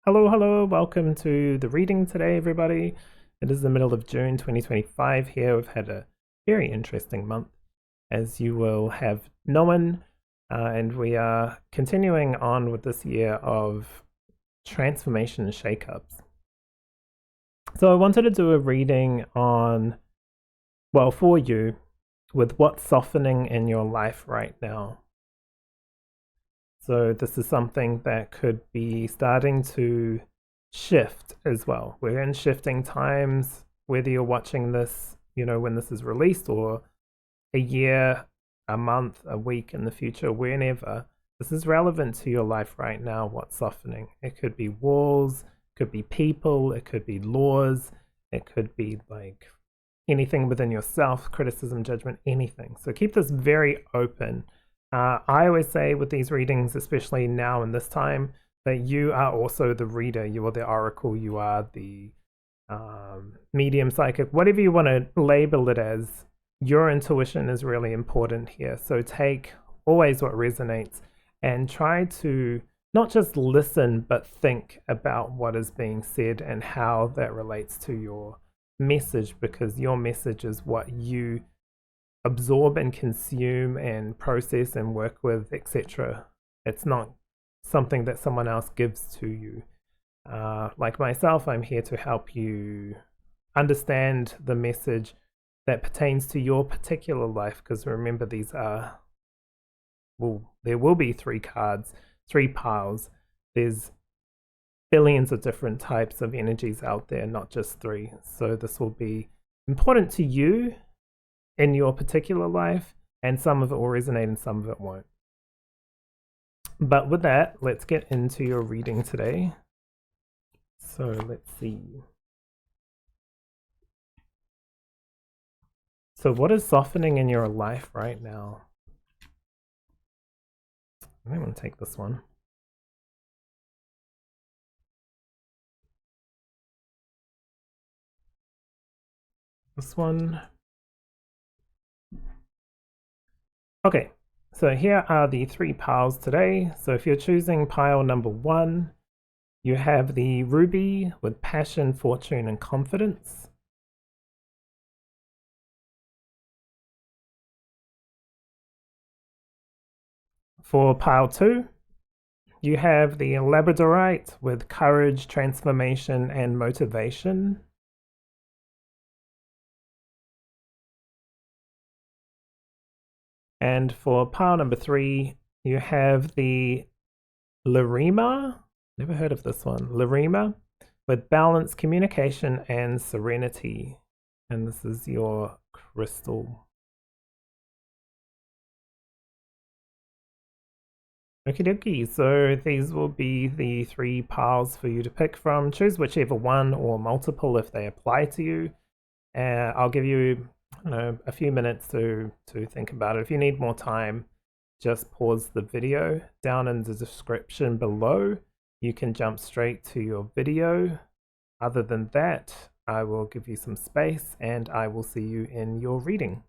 Hello, hello, welcome to the reading today, everybody. It is the middle of June 2025 here. We've had a very interesting month, as you will have known, and we are continuing on with this year of transformation and shakeups. So I wanted to do a reading on, well, for you, with what's softening in your life right now. So this is something that could be starting to shift as well. We're in shifting times, whether you're watching this, when this is released, or a year, a month, a week in the future, whenever. This is relevant to your life right now, what's softening. It could be walls, it could be people, it could be laws, it could be like anything within yourself, criticism, judgment, anything. So keep this very open. I always say with these readings, especially now in this time, that you are also the reader. You are the oracle. You are the medium, psychic, whatever you want to label it as. Your intuition is really important here. So take always what resonates and try to not just listen, but think about what is being said and how that relates to your message, because your message is what you absorb and consume and process and work with, etc. It's not something that someone else gives to you. Like myself, I'm here to help you understand the message that pertains to your particular life, because remember, these are, well, there will be 3 cards, 3 piles. There's billions of different types of energies out there, not just 3. So this will be important to you in your particular life, and some of it will resonate and some of it won't. But with that, let's get into your reading today. So let's see. So what is softening in your life right now? I'm going to take this one. This one. Okay, so here are the 3 piles today. So if you're choosing pile number 1, you have the ruby with passion, fortune, and confidence. For pile 2, you have the Labradorite with courage, transformation, and motivation. And for pile number 3, you have the Larimar. Never heard of this one. Larimar with balance, communication, and serenity. And this is your crystal. Okie dokie, so these will be the 3 piles for you to pick from. Choose whichever one or multiple if they apply to you. I'll give you, a few minutes to think about it. If you need more time, just pause the video. Down in the description below, you can jump straight to your video. Other than that, I will give you some space and I will see you in your reading.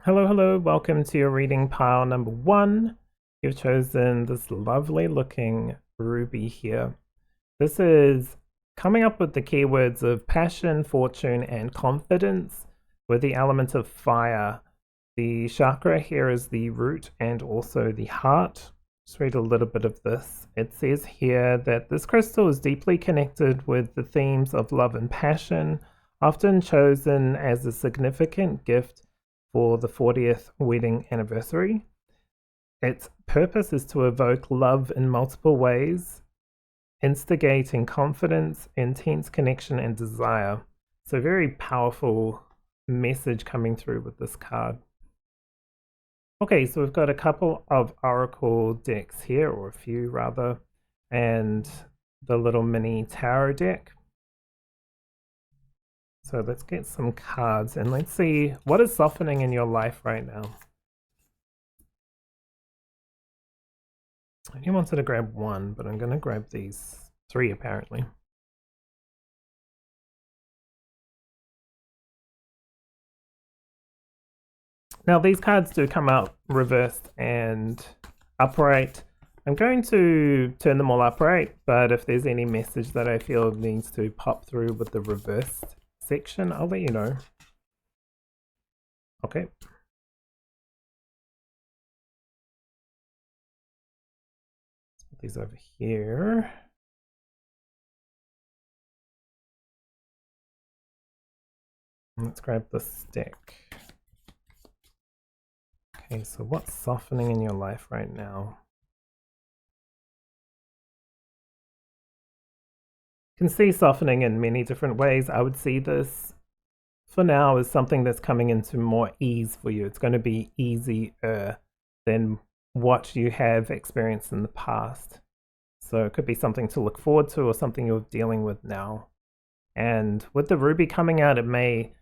Hello, hello, welcome to your reading pile number 1. You've chosen this lovely looking ruby here. This is coming up with the keywords of passion, fortune, and confidence with the element of fire. The chakra here is the root and also the heart. Let's read a little bit of this. It says here that this crystal is deeply connected with the themes of love and passion, often chosen as a significant gift for the 40th wedding anniversary. Its purpose is to evoke love in multiple ways, instigating confidence, intense connection, and desire. So very powerful message coming through with this card. Okay, so we've got a couple of oracle decks here, or a few rather, and the little mini tarot deck. So let's get some cards and let's see what is softening in your life right now. I only wanted to grab one, but I'm going to grab these three apparently. Now these cards do come out reversed and upright. I'm going to turn them all upright, but if there's any message that I feel needs to pop through with the reversed section, I'll let you know. Okay. Let's put these over here. Let's grab the stick. Okay, so what's softening in your life right now? You can see softening in many different ways. I would see this for now as something that's coming into more ease for you. It's going to be easier than what you have experienced in the past. So it could be something to look forward to or something you're dealing with now. And with the ruby coming out, it may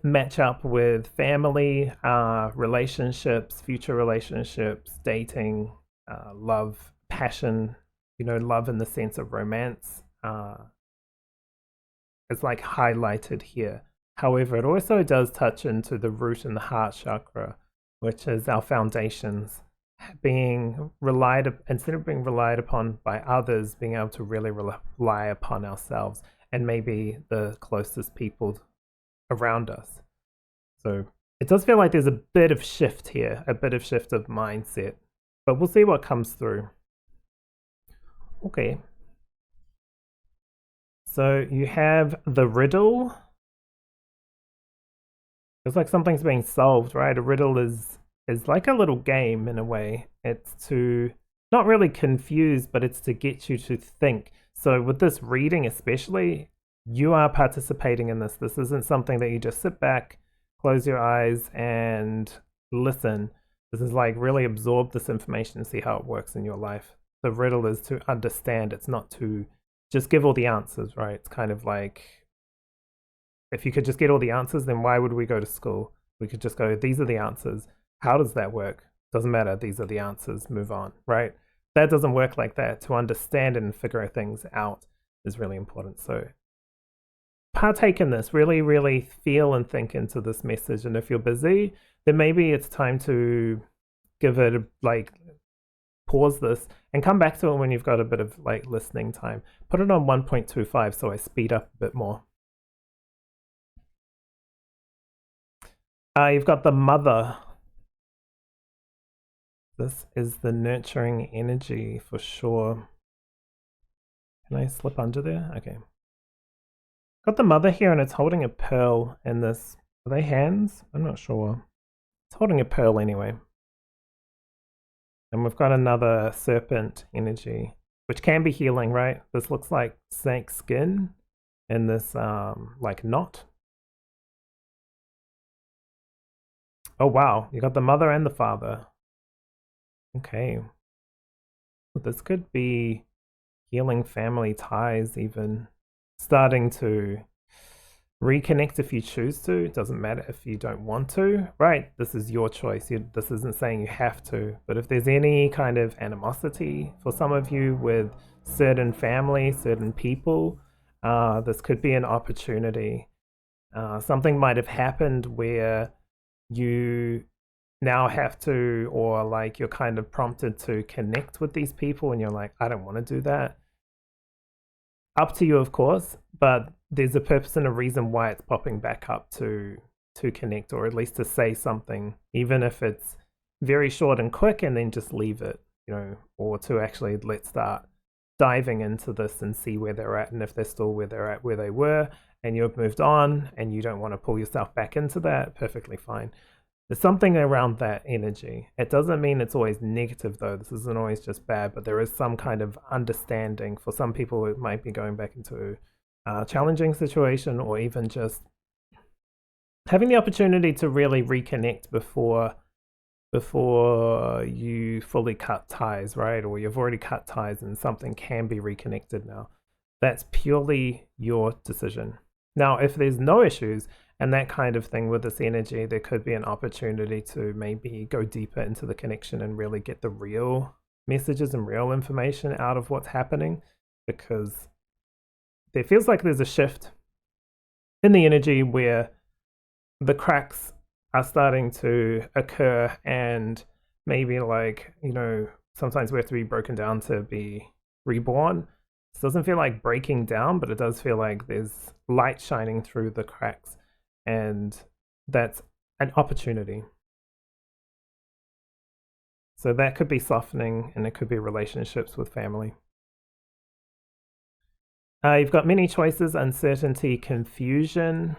match up with family, relationships, future relationships, dating, love, passion, you know, love in the sense of romance. It's like highlighted here. However, it also does touch into the root and the heart chakra, which is our foundations, being relied, instead of being relied upon by others, being able to really rely upon ourselves and maybe the closest people around us. So it does feel like there's a bit of shift here, a bit of shift of mindset, but we'll see what comes through. Okay. So you have the riddle. It's like something's being solved, right? A riddle is like a little game in a way. It's to not really confuse, but it's to get you to think. So with this reading especially, you are participating in this. This isn't something that you just sit back, close your eyes and listen. This is like really absorb this information and see how it works in your life. The riddle is to understand. It's not to just give all the answers, right? It's kind of like, if you could just get all the answers, then why would we go to school? We could just go, these are the answers. How does that work? Doesn't matter. These are the answers. Move on, right? That doesn't work like that. To understand and figure things out is really important. So partake in this, really, really feel and think into this message. And if you're busy, then maybe it's time to give it like pause this and come back to it when you've got a bit of like listening time. Put it on 1.25 so I speed up a bit more. You've got the mother. This is the nurturing energy for sure. Can I slip under there? Okay. Got the mother here and it's holding a pearl in this. Are they hands? I'm not sure. It's holding a pearl anyway. And we've got another serpent energy, which can be healing, right? This looks like snake skin in this like knot. Oh wow, you got the mother and the father. Okay. This could be healing family ties, even starting to reconnect if you choose to. It doesn't matter if you don't want to, right? This is your choice. This isn't saying you have to, but if there's any kind of animosity for some of you with certain family, certain people, this could be an opportunity. Something might have happened where you now have to, or like you're kind of prompted to connect with these people and you're like, I don't want to do that. Up to you, of course, but there's a purpose and a reason why it's popping back up to connect, or at least to say something, even if it's very short and quick, and then just leave it, you know, or to actually let's start diving into this and see where they're at, and if they're still where they're at, where they were, and you've moved on and you don't want to pull yourself back into that, perfectly fine. There's something around that energy. It doesn't mean it's always negative though. This isn't always just bad, but there is some kind of understanding. For some people, it might be going back into a challenging situation, or even just having the opportunity to really reconnect before you fully cut ties, right? Or you've already cut ties and something can be reconnected now. That's purely your decision. Now, if there's no issues and that kind of thing with this energy, there could be an opportunity to maybe go deeper into the connection and really get the real messages and real information out of what's happening, because there feels like there's a shift in the energy where the cracks are starting to occur, and maybe, like, you know, sometimes we have to be broken down to be reborn. It doesn't feel like breaking down, but it does feel like there's light shining through the cracks, and that's an opportunity. So that could be softening, and it could be relationships with family. You've got many choices, uncertainty, confusion.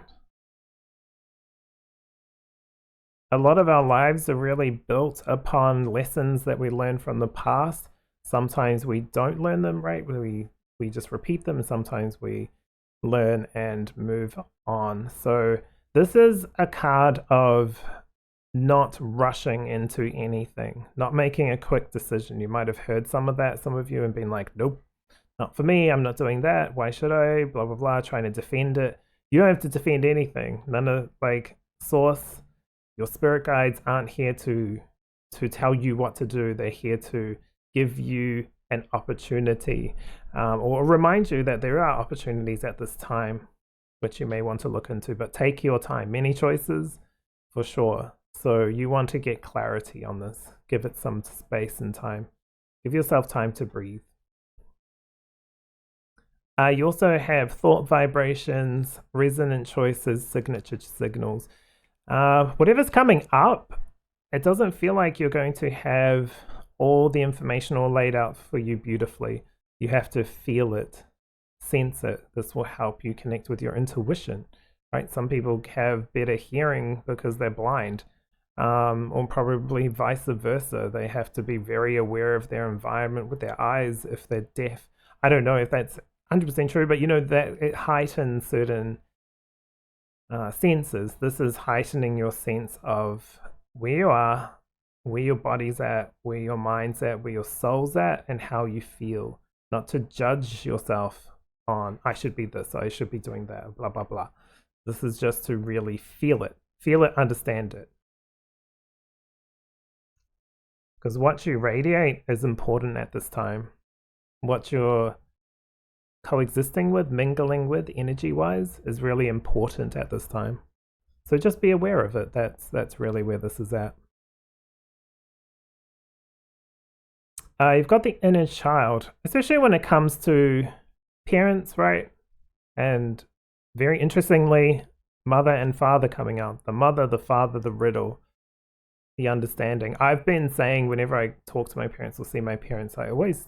A lot of our lives are really built upon lessons that we learn from the past. Sometimes we don't learn them, right? We just repeat them, and sometimes we learn and move on. So this is a card of not rushing into anything, not making a quick decision. You might have heard some of that, some of you, and been like, nope, not for me, I'm not doing that, why should I, blah, blah, blah, trying to defend it. You don't have to defend anything. None of, like, source, your spirit guides aren't here to tell you what to do. They're here to give you an opportunity, or remind you that there are opportunities at this time which you may want to look into, but take your time. Many choices for sure. So you want to get clarity on this. Give it some space and time. Give yourself time to breathe. You also have thought vibrations, resonant choices, signature signals. Whatever's coming up, it doesn't feel like you're going to have all the information all laid out for you beautifully. You have to feel it, sense it. This will help you connect with your intuition, right? Some people have better hearing because they're blind, or probably vice versa. They have to be very aware of their environment with their eyes if they're deaf. I don't know if that's 100% true, but you know that it heightens certain senses. This is heightening your sense of where you are, where your body's at, where your mind's at, where your soul's at, and how you feel. Not to judge yourself on, I should be this, I should be doing that, blah, blah, blah. This is just to really feel it, understand it. Because what you radiate is important at this time. What you're coexisting with, mingling with, energy-wise, is really important at this time. So just be aware of it. That's really where this is at. You've got the inner child, especially when it comes to parents, right? And very interestingly, mother and father coming out. The mother, the father, the riddle, the understanding. I've been saying whenever I talk to my parents or see my parents, I always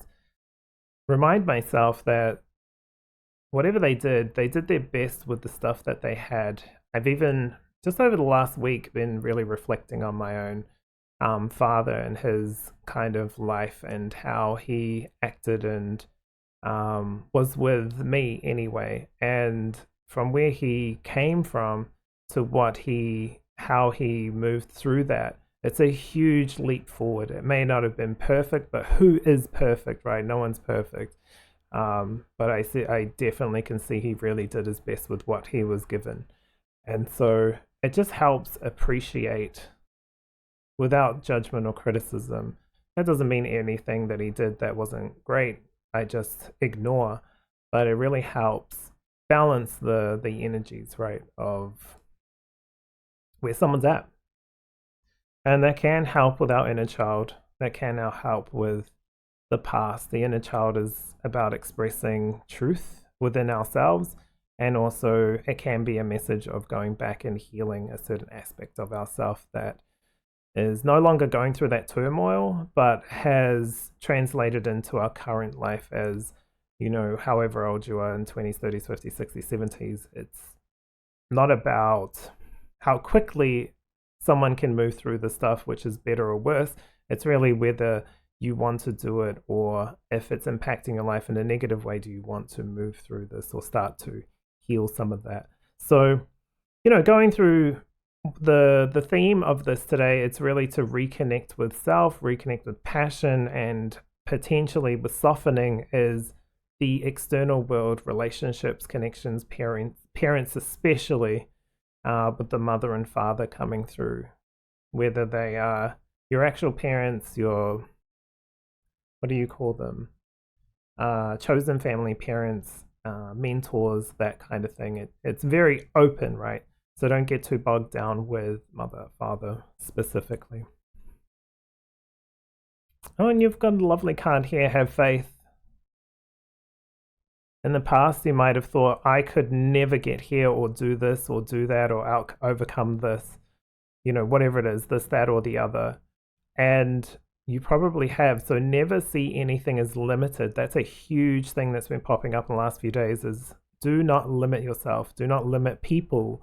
remind myself that whatever they did their best with the stuff that they had. I've even, just over the last week, been really reflecting on my own father and his kind of life and how he acted and was with me anyway. And from where he came from to how he moved through that, it's a huge leap forward. It may not have been perfect, but who is perfect, right? No one's perfect. But I definitely can see he really did his best with what he was given. And so it just helps appreciate without judgment or criticism. That doesn't mean anything that he did that wasn't great, I just ignore. But it really helps balance the energies, right, of where someone's at. And that can help with our inner child. That can now help with the past. The inner child is about expressing truth within ourselves, and also it can be a message of going back and healing a certain aspect of ourselves that is no longer going through that turmoil, but has translated into our current life as, you know, however old you are in 20s, 30s, 50s, 60s, 70s. It's not about how quickly someone can move through the stuff, which is better or worse. It's really whether you want to do it, or if it's impacting your life in a negative way, do you want to move through this or start to heal some of that? So, you know, going through the theme of this today, it's really to reconnect with self, reconnect with passion, and potentially with softening is the external world, relationships, connections, parents especially, with the mother and father coming through, whether they are your actual parents, your, what do you call them? Chosen family parents, mentors, that kind of thing. It's very open, right? So don't get too bogged down with mother, father specifically. Oh, and you've got a lovely card here, have faith. In the past, you might have thought, I could never get here or do this or do that or overcome this, you know, whatever it is, this, that, or the other. And you probably have. So never see anything as limited. That's a huge thing that's been popping up in the last few days, is do not limit yourself. Do not limit people.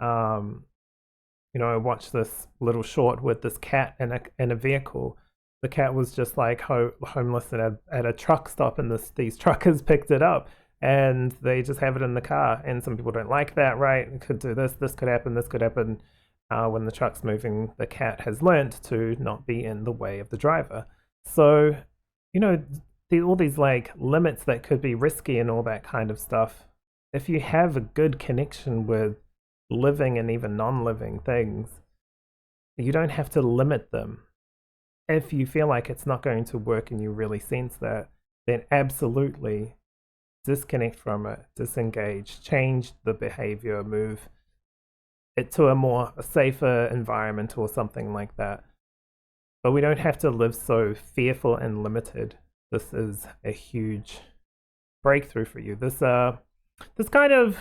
You know, I watched this little short with this cat in a vehicle. The cat was just like homeless at a truck stop, and these truckers picked it up and they just have it in the car. And some people don't like that, right? It could do this could happen, this could happen. When the truck's moving, the cat has learnt to not be in the way of the driver. So, you know, all these like limits that could be risky and all that kind of stuff. If you have a good connection with living and even non-living things, you don't have to limit them. If you feel like it's not going to work and you really sense that, then absolutely disconnect from it, disengage, change the behavior, move it to a safer environment or something like that. But we don't have to live so fearful and limited. This is a huge breakthrough for you. This kind of,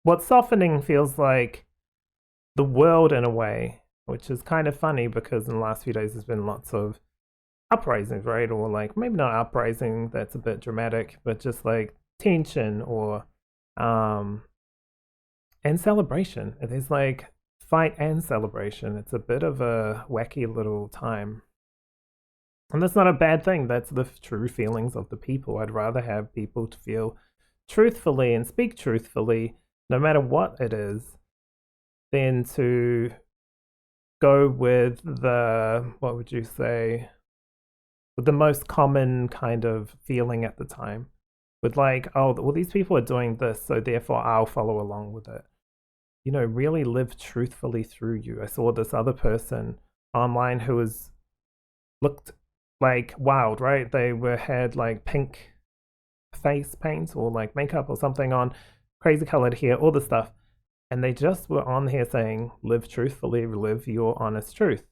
what softening feels like the world in a way, which is kind of funny because in the last few days there's been lots of uprisings, right? Or like, maybe not uprising, that's a bit dramatic, but just like tension or and celebration. There's like fight and celebration. It's a bit of a wacky little time. And that's not a bad thing. That's the true feelings of the people. I'd rather have people to feel truthfully and speak truthfully, no matter what it is, than to go with the, what would you say, with the most common kind of feeling at the time. With like, oh, well, these people are doing this, so therefore I'll follow along with it. You know, really live truthfully through you. I saw this other person online who looked like wild, right? They had like pink face paint or like makeup or something on, crazy colored hair, all the stuff. And they just were on here saying, live truthfully, live your honest truth.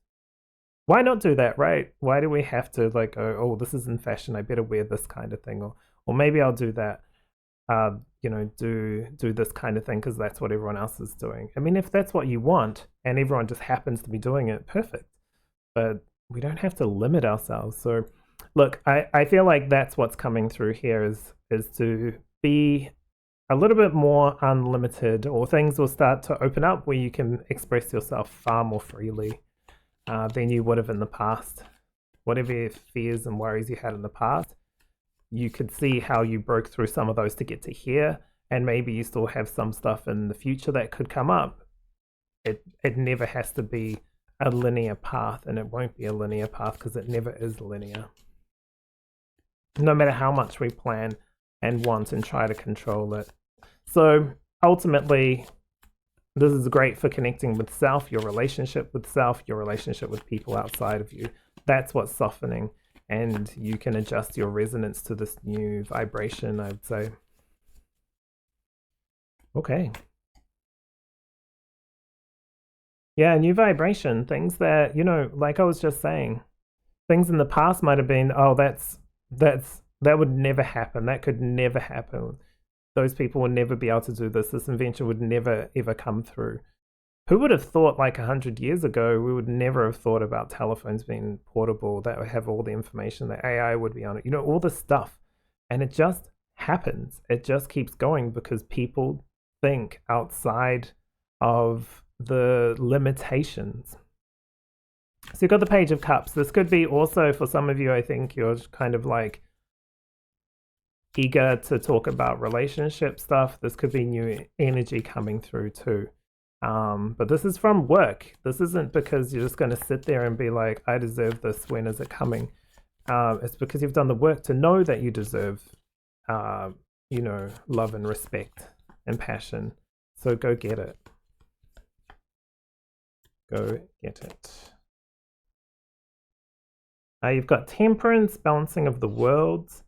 Why not do that, right? Why do we have to like go, oh, this is in fashion, I better wear this kind of thing, or maybe I'll do that, you know, do this kind of thing because that's what everyone else is doing. I mean, if that's what you want and everyone just happens to be doing it, perfect. But we don't have to limit ourselves. So look, I feel like that's what's coming through here is to be a little bit more unlimited, or things will start to open up where you can express yourself far more freely than you would have in the past. Whatever fears and worries you had in the past, you could see how you broke through some of those to get to here, and maybe you still have some stuff in the future that could come up. It never has to be a linear path, and it won't be a linear path because it never is linear. No matter how much we plan and want and try to control it. So ultimately, this is great for connecting with self, your relationship with self, your relationship with people outside of you. That's what's softening. And you can adjust your resonance to this new vibration, I'd say. Okay. Yeah, new vibration. Things that, you know, like I was just saying, things in the past might have been, oh, that would never happen. That could never happen. Those people would never be able to do this. This invention would never, ever come through. Who would have thought like 100 years ago, we would never have thought about telephones being portable, that would have all the information, that AI would be on it, you know, all this stuff. And it just happens. It just keeps going because people think outside of the limitations. So you've got the Page of Cups. This could be also, for some of you, I think you're kind of like eager to talk about relationship stuff. This could be new energy coming through too. But this is from work. This isn't because you're just going to sit there and be like, I deserve this, when is it coming? It's because you've done the work to know that you deserve, you know, love and respect and passion. So go get it. Go get it. You've got Temperance, balancing of the worlds,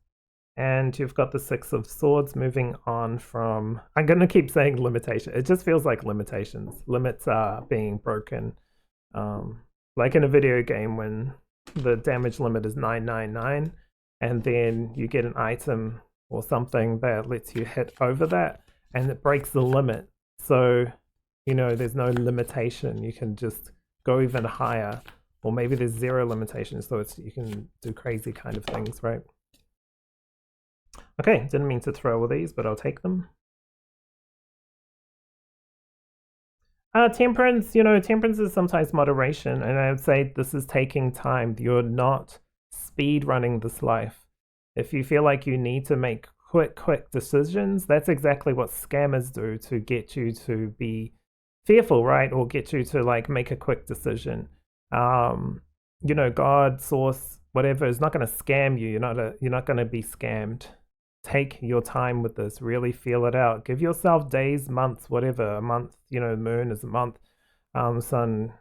and you've got the Six of Swords, moving on from, I'm going to keep saying limitation. It just feels like limitations. Limits are being broken. Like in a video game when the damage limit is 999, and then you get an item or something that lets you hit over that, and it breaks the limit. So, you know, there's no limitation. You can just go even higher. Or maybe there's zero limitations, so you can do crazy kind of things, right? Okay, didn't mean to throw all these, but I'll take them. Temperance, you know, temperance is sometimes moderation, and I would say this is taking time. You're not speed running this life. If you feel like you need to make quick decisions, that's exactly what scammers do to get you to be fearful, right? Or get you to like make a quick decision. You know, God, source, whatever is not going to scam you. You're not going to be scammed. Take your time with this. Really feel it out. Give yourself days, months, whatever. A month, you know, moon is a month. Sun,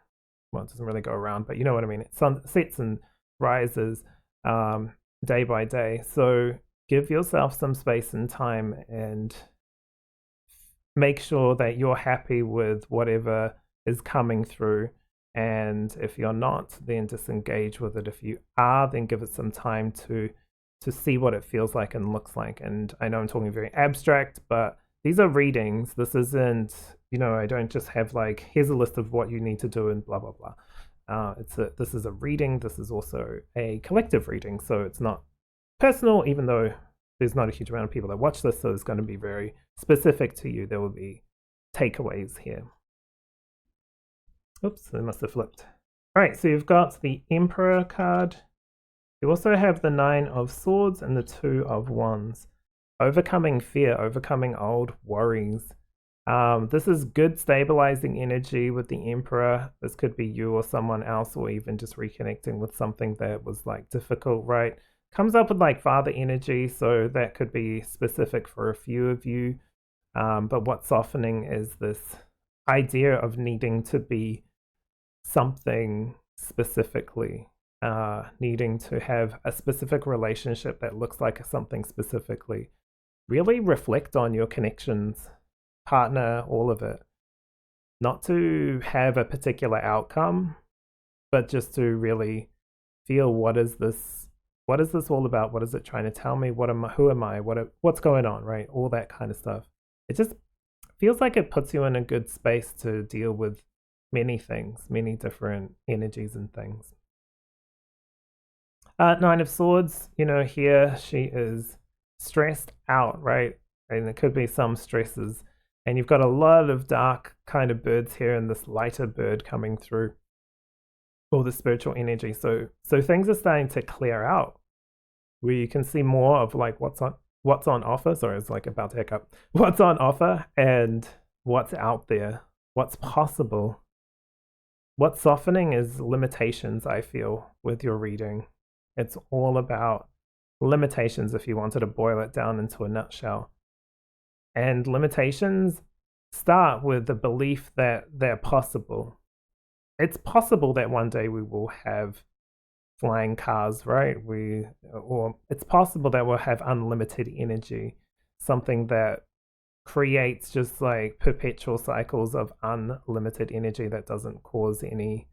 well, it doesn't really go around, but you know what I mean. Sun sets and rises day by day. So give yourself some space and time, and make sure that you're happy with whatever is coming through. And if you're not, then disengage with it. If you are, then give it some time to see what it feels like and looks like. And I know I'm talking very abstract, but these are readings. This isn't, you know, I don't just have like, here's a list of what you need to do and blah, blah, blah. This is a reading. This is also a collective reading. So it's not personal, even though there's not a huge amount of people that watch this. So it's going to be very specific to you. There will be takeaways here. Oops, they must have flipped. All right, so you've got the Emperor card. You also have the Nine of Swords and the Two of Wands. Overcoming fear, overcoming old worries. This is good stabilizing energy with the Emperor. This could be you or someone else, or even just reconnecting with something that was like difficult, right? Comes up with like father energy, so that could be specific for a few of you. But what's softening is this idea of needing to be something specifically, needing to have a specific relationship that looks like something specifically. Really reflect on your connections, partner, all of it. Not to have a particular outcome, but just to really feel, what is this all about? What is it trying to tell me? Who am I? What's going on, right? All that kind of stuff. It just feels like it puts you in a good space to deal with many things, many different energies and things. Nine of Swords, you know, here she is stressed out, right? And there could be some stresses. And you've got a lot of dark kind of birds here and this lighter bird coming through, all the spiritual energy. So things are starting to clear out, where you can see more of like what's on offer. Sorry, it's like about to hiccup. What's on offer and what's out there, what's possible. What's softening is limitations, I feel, with your reading. It's all about limitations if you wanted to boil it down into a nutshell. And limitations start with the belief that they're possible. It's possible that one day we will have flying cars, right? Or it's possible that we'll have unlimited energy, something that creates just like perpetual cycles of unlimited energy that doesn't cause any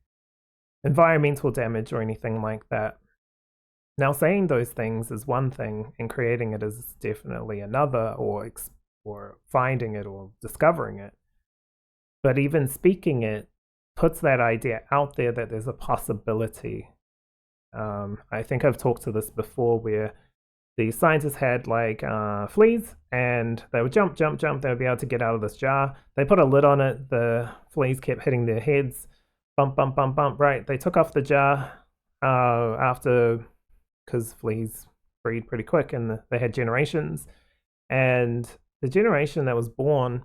environmental damage or anything like that. Now, saying those things is one thing, and creating it is definitely another, or finding it or discovering it. But even speaking it puts that idea out there that there's a possibility. I think I've talked to this before, where the scientists had like fleas, and they would jump, they would be able to get out of this jar. They put a lid on it, the fleas kept hitting their heads, bump, right? They took off the jar after, because fleas breed pretty quick, and they had generations. And the generation that was born,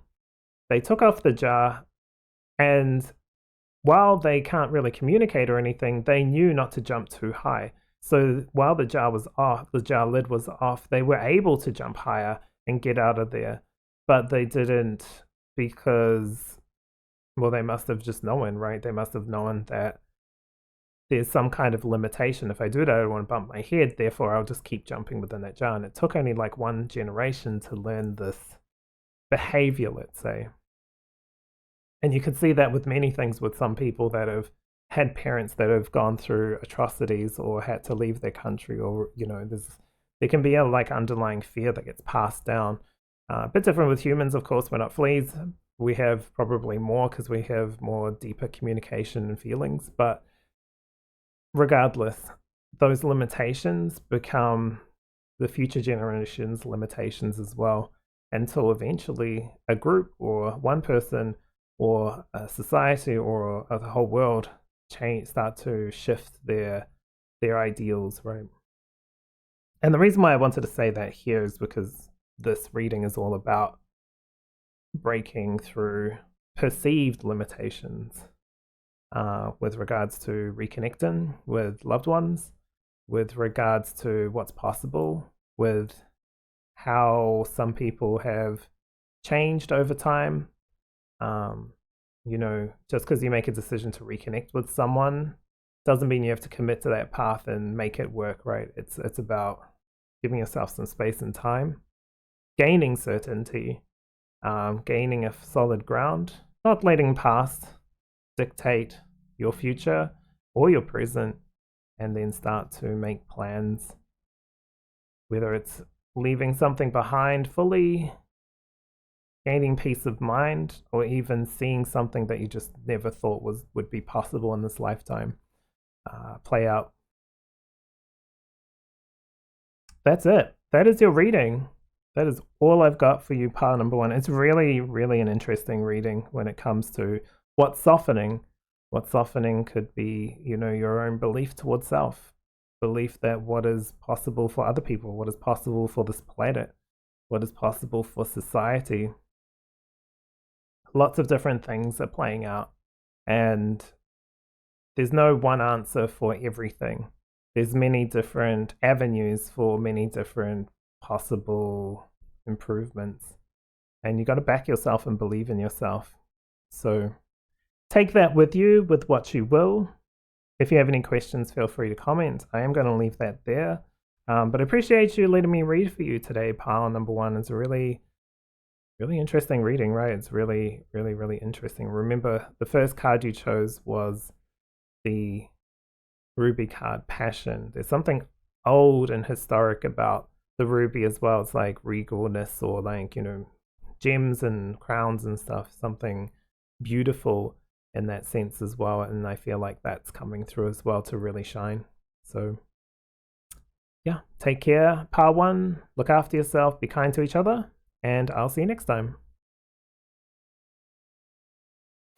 they took off the jar, and while they can't really communicate or anything, they knew not to jump too high. So while the jar was off, the jar lid was off, they were able to jump higher and get out of there. but they didn't because, well, they must have just known, right? They must have known that there's some kind of limitation. If I do that, I don't want to bump my head, therefore I'll just keep jumping within that jar. And it took only like one generation to learn this behavior, let's say. And you can see that with many things with some people that have had parents that have gone through atrocities or had to leave their country, or, you know, there can be a like underlying fear that gets passed down. A bit different with humans, of course. We're not fleas. We have probably more because we have more deeper communication and feelings. But regardless, those limitations become the future generations' limitations as well, until eventually a group or one person or a society or the whole world start to shift their ideals, right? And the reason why I wanted to say that here is because this reading is all about breaking through perceived limitations with regards to reconnecting with loved ones, with regards to what's possible, with how some people have changed over time. You know, just because you make a decision to reconnect with someone doesn't mean you have to commit to that path and make it work, right? It's about giving yourself some space and time, gaining certainty, gaining a solid ground, not letting past dictate your future or your present, and then start to make plans, whether it's leaving something behind fully, gaining peace of mind, or even seeing something that you just never thought would be possible in this lifetime play out. That's it. That is your reading. That is all I've got for you, pile number one. It's really, really an interesting reading when it comes to what's softening. What softening could be, you know, your own belief towards self, belief that what is possible for other people, what is possible for this planet, what is possible for society. Lots of different things are playing out, and there's no one answer for everything. There's many different avenues for many different possible improvements, and you got to back yourself and believe in yourself. So take that with you with what you will. If you have any questions, feel free to comment. I am going to leave that there. But I appreciate you letting me read for you today. Pile number one is a really interesting reading, right? It's really, really, really interesting. Remember, the first card you chose was the Ruby card, Passion. There's something old and historic about the Ruby as well. It's like regalness, or like, you know, gems and crowns and stuff. Something beautiful in that sense as well. And I feel like that's coming through as well to really shine. So yeah, take care, pile one. Look after yourself. Be kind to each other. And I'll see you next time.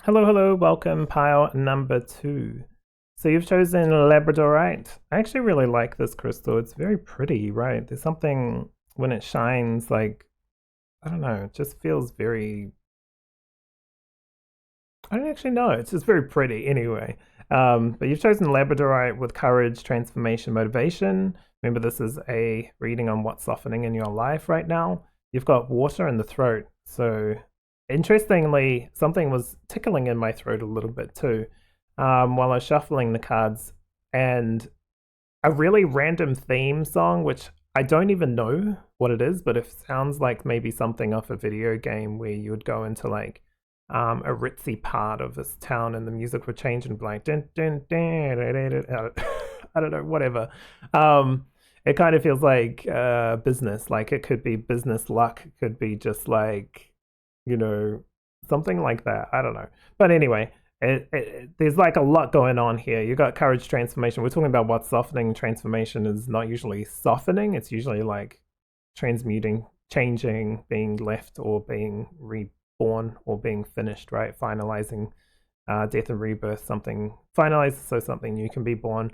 Hello, hello, welcome, pile number two. So you've chosen Labradorite. I actually really like this crystal. It's very pretty, right? There's something when it shines, like, I don't know, it just feels very, I don't actually know. It's just very pretty anyway. But you've chosen Labradorite with courage, transformation, motivation. Remember, this is a reading on what's softening in your life right now. You've got water in the throat. So interestingly, something was tickling in my throat a little bit too while I was shuffling the cards. And a really random theme song, which I don't even know what it is, but it sounds like maybe something off a video game where you would go into like a ritzy part of this town and the music would change and be like, dun, dun, dun, dun, dun, dun. I don't know, whatever. It kind of feels like business, like it could be business luck, it could be just like, you know, something like that. I don't know. But anyway, there's like a lot going on here. You got courage, transformation. We're talking about what's softening. Transformation is not usually softening. It's usually like transmuting, changing, being left or being reborn or being finished, right? Finalizing death and rebirth, something finalized so something new can be born.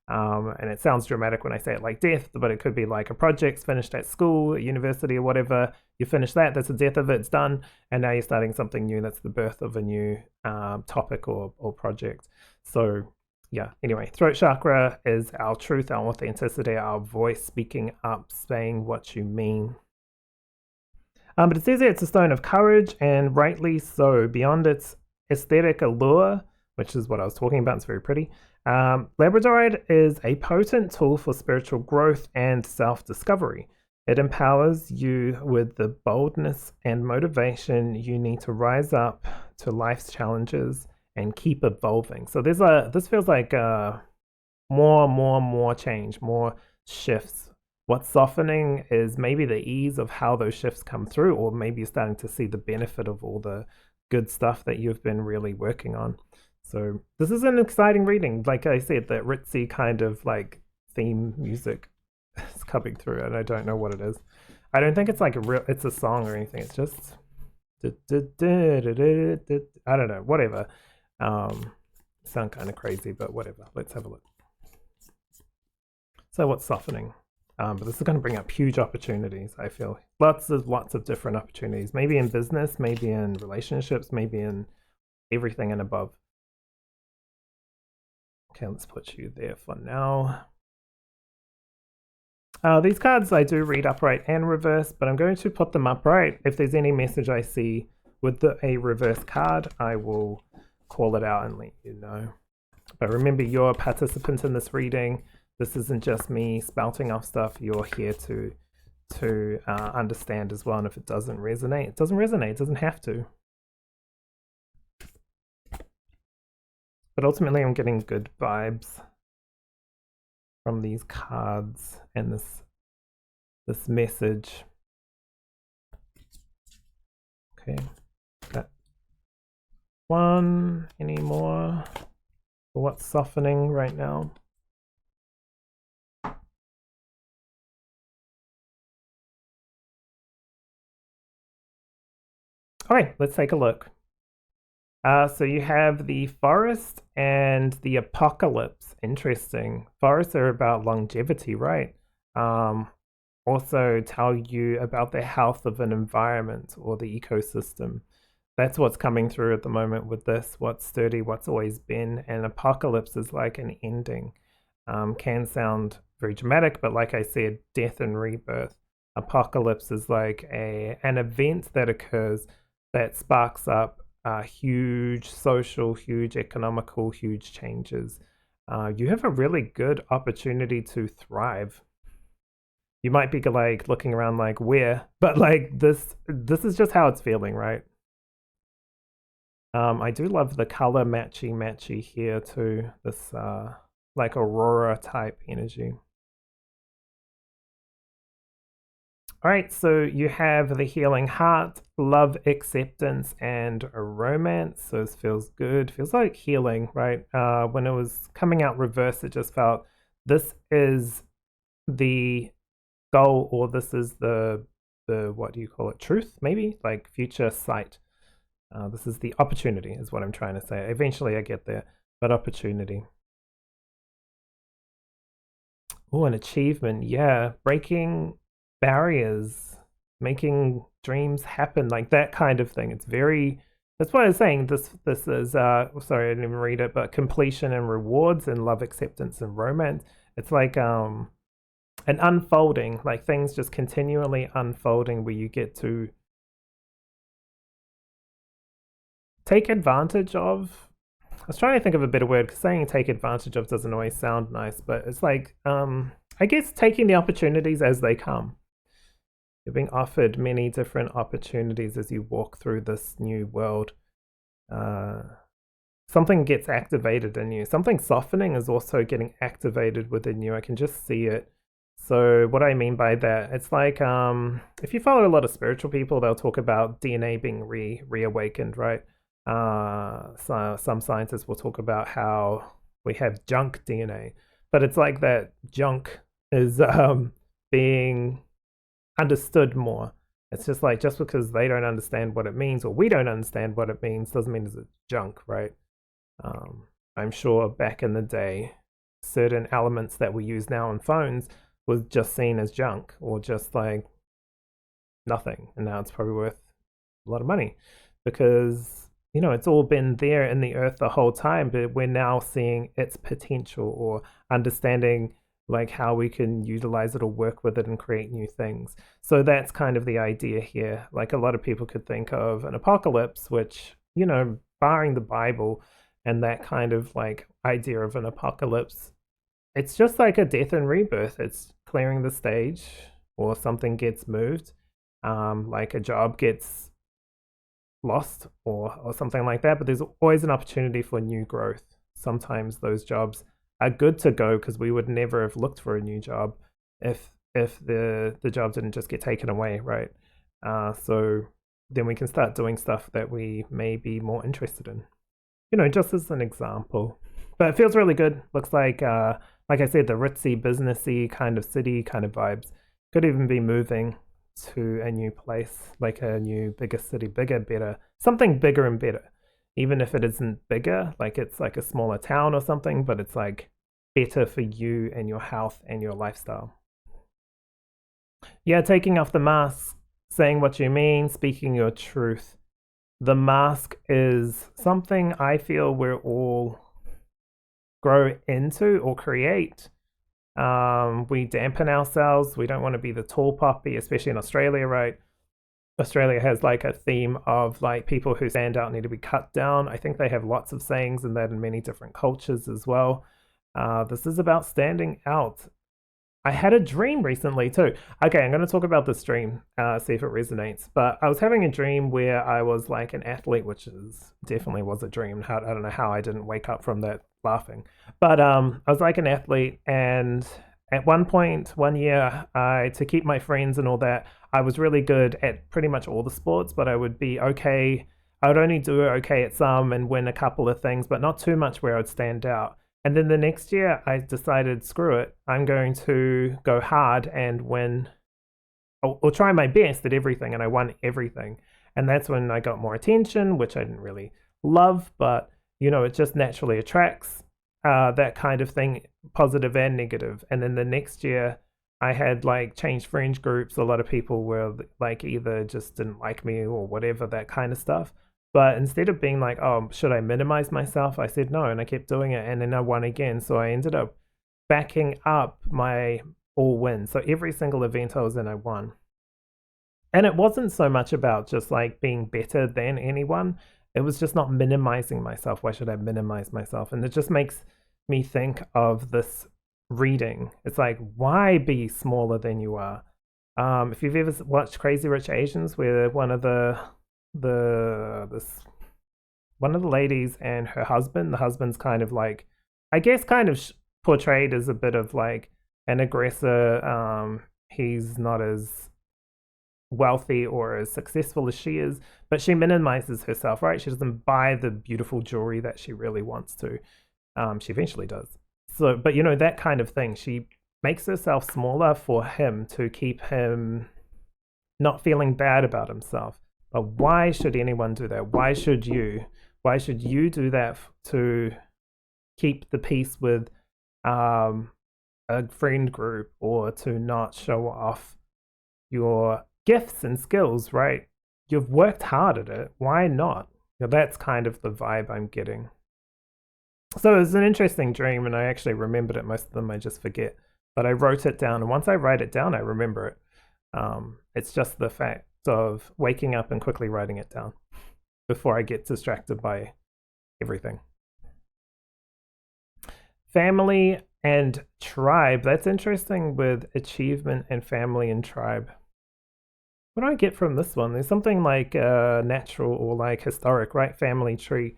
And it sounds dramatic when I say it like death, but it could be like a project's finished at school, at university, or whatever. You finish that, that's the death of it, it's done. And now you're starting something new. That's the birth of a new topic or project. So yeah, anyway, throat chakra is our truth, our authenticity, our voice speaking up, saying what you mean. But it says here it's a stone of courage, and rightly so. Beyond its aesthetic allure, which is what I was talking about, it's very pretty. Labradorite is a potent tool for spiritual growth and self-discovery. It empowers you with the boldness and motivation you need to rise up to life's challenges and keep evolving. So this feels like more change, more shifts. What's softening is maybe the ease of how those shifts come through, or maybe you're starting to see the benefit of all the good stuff that you've been really working on. So this is an exciting reading. Like I said, that ritzy kind of like theme music is coming through, and I don't know what it is. I don't think it's like it's a song or anything. It's just I don't know, whatever. Sound kind of crazy, but whatever. Let's have a look. So what's softening? But this is going to bring up huge opportunities, I feel. Lots of different opportunities. Maybe in business, maybe in relationships, maybe in everything and above. Okay, let's put you there for now. These cards I do read upright and reverse, but I'm going to put them upright. If there's any message I see with a reverse card, I will call it out and let you know. But remember, you're a participant in this reading. This isn't just me spouting off stuff. You're here to understand as well. And if it doesn't resonate, it doesn't resonate. It doesn't have to. But ultimately, I'm getting good vibes from these cards and this message. Okay, that one. Any more for what's softening right now? All right, let's take a look. So you have the forest and the apocalypse. Interesting. Forests are about longevity, right? Also tell you about the health of an environment or the ecosystem. That's what's coming through at the moment with this. What's sturdy, what's always been. And apocalypse is like an ending. Can sound very dramatic, but like I said, death and rebirth. Apocalypse is like an event that occurs that sparks up huge social, huge economical, huge changes. You have a really good opportunity to thrive. You might be like looking around like where, but like this is just how it's feeling, right? I do love the color matchy here too. This like aurora type energy. All right, so you have the healing heart, love, acceptance, and romance. So this feels good. Feels like healing, right? When it was coming out reverse, it just felt this is the goal, or this is the what do you call it? Truth, maybe, like future sight. This is the opportunity, is what I'm trying to say. Eventually, I get there, but opportunity. Oh, an achievement, yeah, breaking barriers, making dreams happen, like that kind of thing. It's very, that's why I was saying this is sorry, I didn't even read it, but completion and rewards and love, acceptance, and romance. It's like an unfolding, like things just continually unfolding, where you get to take advantage of. I was trying to think of a better word, because saying take advantage of doesn't always sound nice, but it's like I guess taking the opportunities as they come. You're being offered many different opportunities as you walk through this new world. Something gets activated in you. Something softening is also getting activated within you. I can just see it. So what I mean by that, it's like if you follow a lot of spiritual people, they'll talk about DNA being reawakened, right? So some scientists will talk about how we have junk DNA, but it's like that junk is being understood more. It's just like, just because they don't understand what it means, or we don't understand what it means, doesn't mean it's junk, right? I'm sure back in the day, certain elements that we use now on phones was just seen as junk, or just like nothing, and now it's probably worth a lot of money, because you know it's all been there in the earth the whole time, but we're now seeing its potential, or understanding like how we can utilize it or work with it and create new things. So that's kind of the idea here. Like a lot of people could think of an apocalypse, which, you know, barring the Bible and that kind of like idea of an apocalypse, it's just like a death and rebirth. It's clearing the stage or something gets moved, like a job gets lost or something like that. But there's always an opportunity for new growth. Sometimes those jobs are good to go because we would never have looked for a new job if the job didn't just get taken away, right? So then we can start doing stuff that we may be more interested in. You know, just as an example. But it feels really good. Looks like I said, the ritzy, businessy kind of city kind of vibes. Could even be moving to a new place, like a new, bigger city, bigger, better, something bigger and better. Even if it isn't bigger, like it's like a smaller town or something, but it's like better for you and your health and your lifestyle. Yeah, taking off the mask, saying what you mean, speaking your truth. The mask is something I feel we're all grow into or create. We dampen ourselves. We don't want to be the tall poppy, especially in Australia, right? Australia has like a theme of like people who stand out need to be cut down. I think they have lots of sayings in that in many different cultures as well. This is about standing out. I had a dream recently too. Okay, I'm going to talk about this dream, see if it resonates. But I was having a dream where I was like an athlete, which is definitely was a dream. I don't know how I didn't wake up from that laughing. But I was like an athlete, and at one point, one year, to keep my friends and all that, I was really good at pretty much all the sports, but I would be okay. I would only do okay at some and win a couple of things, but not too much where I'd stand out. And then the next year, I decided, screw it, I'm going to go hard and win, or try my best at everything, and I won everything. And that's when I got more attention, which I didn't really love, but, you know, it just naturally attracts that kind of thing, positive and negative. And then the next year, I had like changed friend groups. A lot of people were like either just didn't like me or whatever, that kind of stuff. But instead of being like, oh, should I minimize myself? I said no, and I kept doing it, and then I won again. So I ended up backing up my all wins. So every single event I was in, I won. And it wasn't so much about just like being better than anyone. It was just not minimizing myself. Why should I minimize myself? And it just makes me think of this reading. It's like, why be smaller than you are? If you've ever watched Crazy Rich Asians, where one of the ladies and her husband, the husband's kind of like, I guess kind of portrayed as a bit of like an aggressor. He's not as wealthy or as successful as she is, but she minimizes herself, right? She doesn't buy the beautiful jewelry that she really wants to. She eventually does. So, but you know, that kind of thing. She makes herself smaller for him to keep him not feeling bad about himself. But why should anyone do that? Why should you? Why should you do that to keep the peace with a friend group, or to not show off your gifts and skills, right? You've worked hard at it. Why not? You know, that's kind of the vibe I'm getting. So it was an interesting dream, and I actually remembered it. Most of them I just forget. But I wrote it down, and once I write it down, I remember it. It's just the fact of waking up and quickly writing it down before I get distracted by everything. Family and tribe. That's interesting with achievement and family and tribe. What do I get from this one? There's something like natural or like historic, right? Family tree.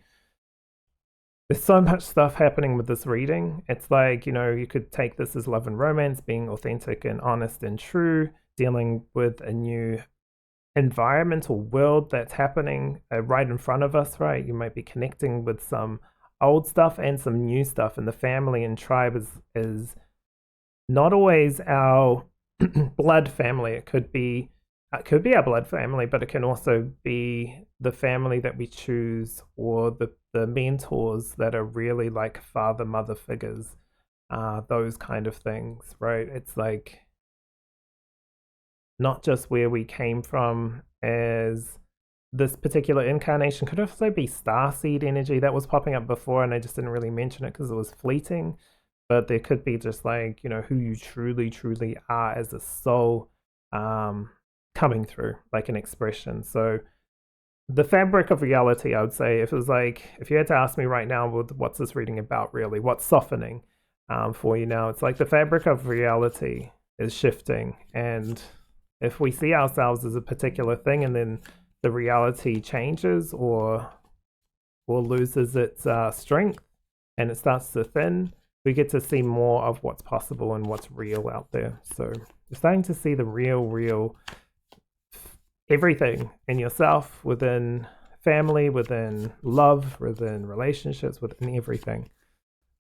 There's so much stuff happening with this reading. It's like, you know, you could take this as love and romance, being authentic and honest and true, dealing with a new environmental world that's happening right in front of us, right? You might be connecting with some old stuff and some new stuff, and the family and tribe is not always our blood family. It could be our blood family, but it can also be the family that we choose, or the mentors that are really like father, mother figures, those kind of things, right? It's like not just where we came from as this particular incarnation. Could also be starseed energy that was popping up before, and I just didn't really mention it because it was fleeting. but there could be just like, you know, who you truly are as a soul coming through, like an expression. So the fabric of reality, I would say, if it was like, if you had to ask me right now, what's this reading about really? What's softening for you now? It's like the fabric of reality is shifting. And if we see ourselves as a particular thing and then the reality changes or loses its strength and it starts to thin, we get to see more of what's possible and what's real out there. So you're starting to see the real everything in yourself, within family, within love, within relationships, within everything.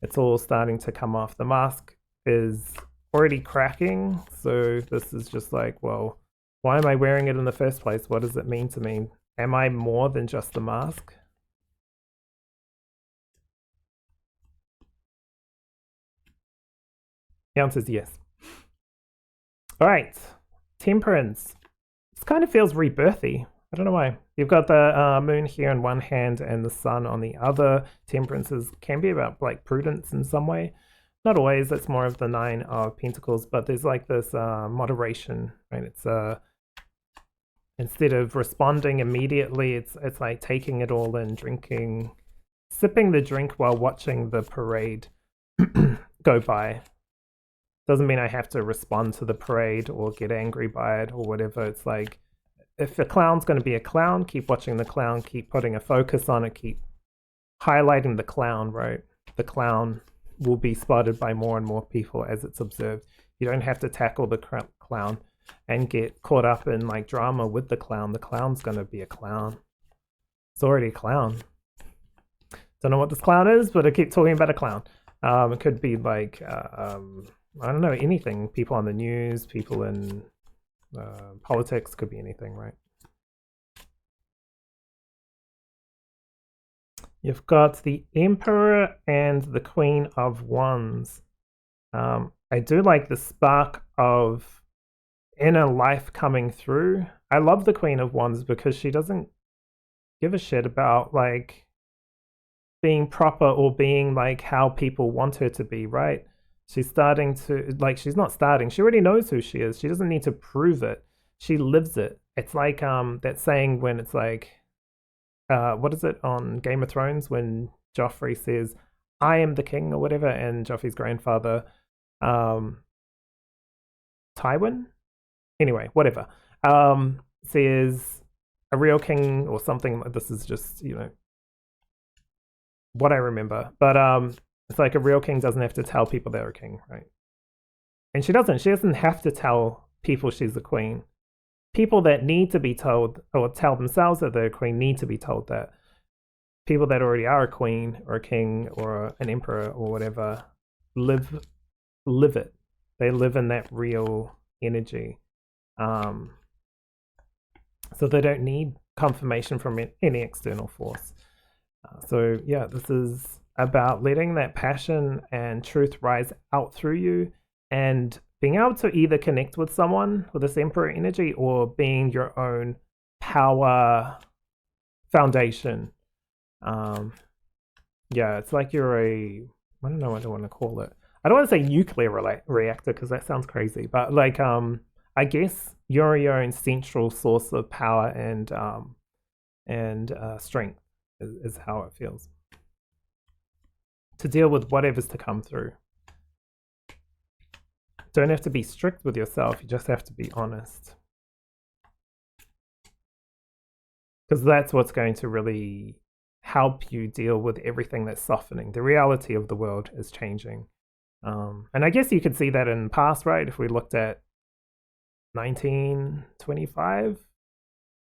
It's all starting to come off. The mask is already cracking. So this is just like, well, why am I wearing it in the first place? What does it mean to me? Am I more than just the mask? The answer is yes. All right, Temperance. This kind of feels rebirthy. I don't know why. You've got the moon here in one hand and the sun on the other. Temperances can be about like prudence in some way. Not always. It's more of the 9 of Pentacles, but there's like this moderation, right? It's instead of responding immediately, it's like taking it all in, drinking, sipping the drink while watching the parade go by. Doesn't mean I have to respond to the parade or get angry by it or whatever. It's like, if a clown's going to be a clown, keep watching the clown, keep putting a focus on it, keep highlighting the clown, right? The clown will be spotted by more and more people as it's observed. You don't have to tackle the clown and get caught up in like drama with the clown. The clown's going to be a clown. It's already a clown. Don't know what this clown is, but I keep talking about a clown. It could be like, I don't know, anything. People on the news, people in politics, could be anything, right? You've got the Emperor and the Queen of Wands. I do like the spark of inner life coming through. I love the Queen of Wands because she doesn't give a shit about like being proper or being like how people want her to be, right? She's starting to, like, she's not starting. She already knows who she is. She doesn't need to prove it. She lives it. It's like that saying when it's like, what is it on Game of Thrones when Joffrey says, I am the king or whatever, and Joffrey's grandfather, Tywin? Anyway, whatever. Says a real king or something. This is just, you know, what I remember. But it's like a real king doesn't have to tell people they're a king, right? And she doesn't have to tell people she's a queen. People that need to be told or tell themselves that they're a queen need to be told that. People that already are a queen or a king or an emperor or whatever live it. They live in that real energy. So they don't need confirmation from any external force. So yeah, this is about letting that passion and truth rise out through you and being able to either connect with someone with this Emperor energy or being your own power foundation. Yeah, it's like you're I don't know what I want to call it. I don't want to say nuclear reactor because that sounds crazy, but like I guess you're your own central source of power and strength is how it feels to deal with whatever's to come through. Don't have to be strict with yourself, you just have to be honest. Because that's what's going to really help you deal with everything that's softening. The reality of the world is changing. And I guess you could see that in the past, right? If we looked at 1925,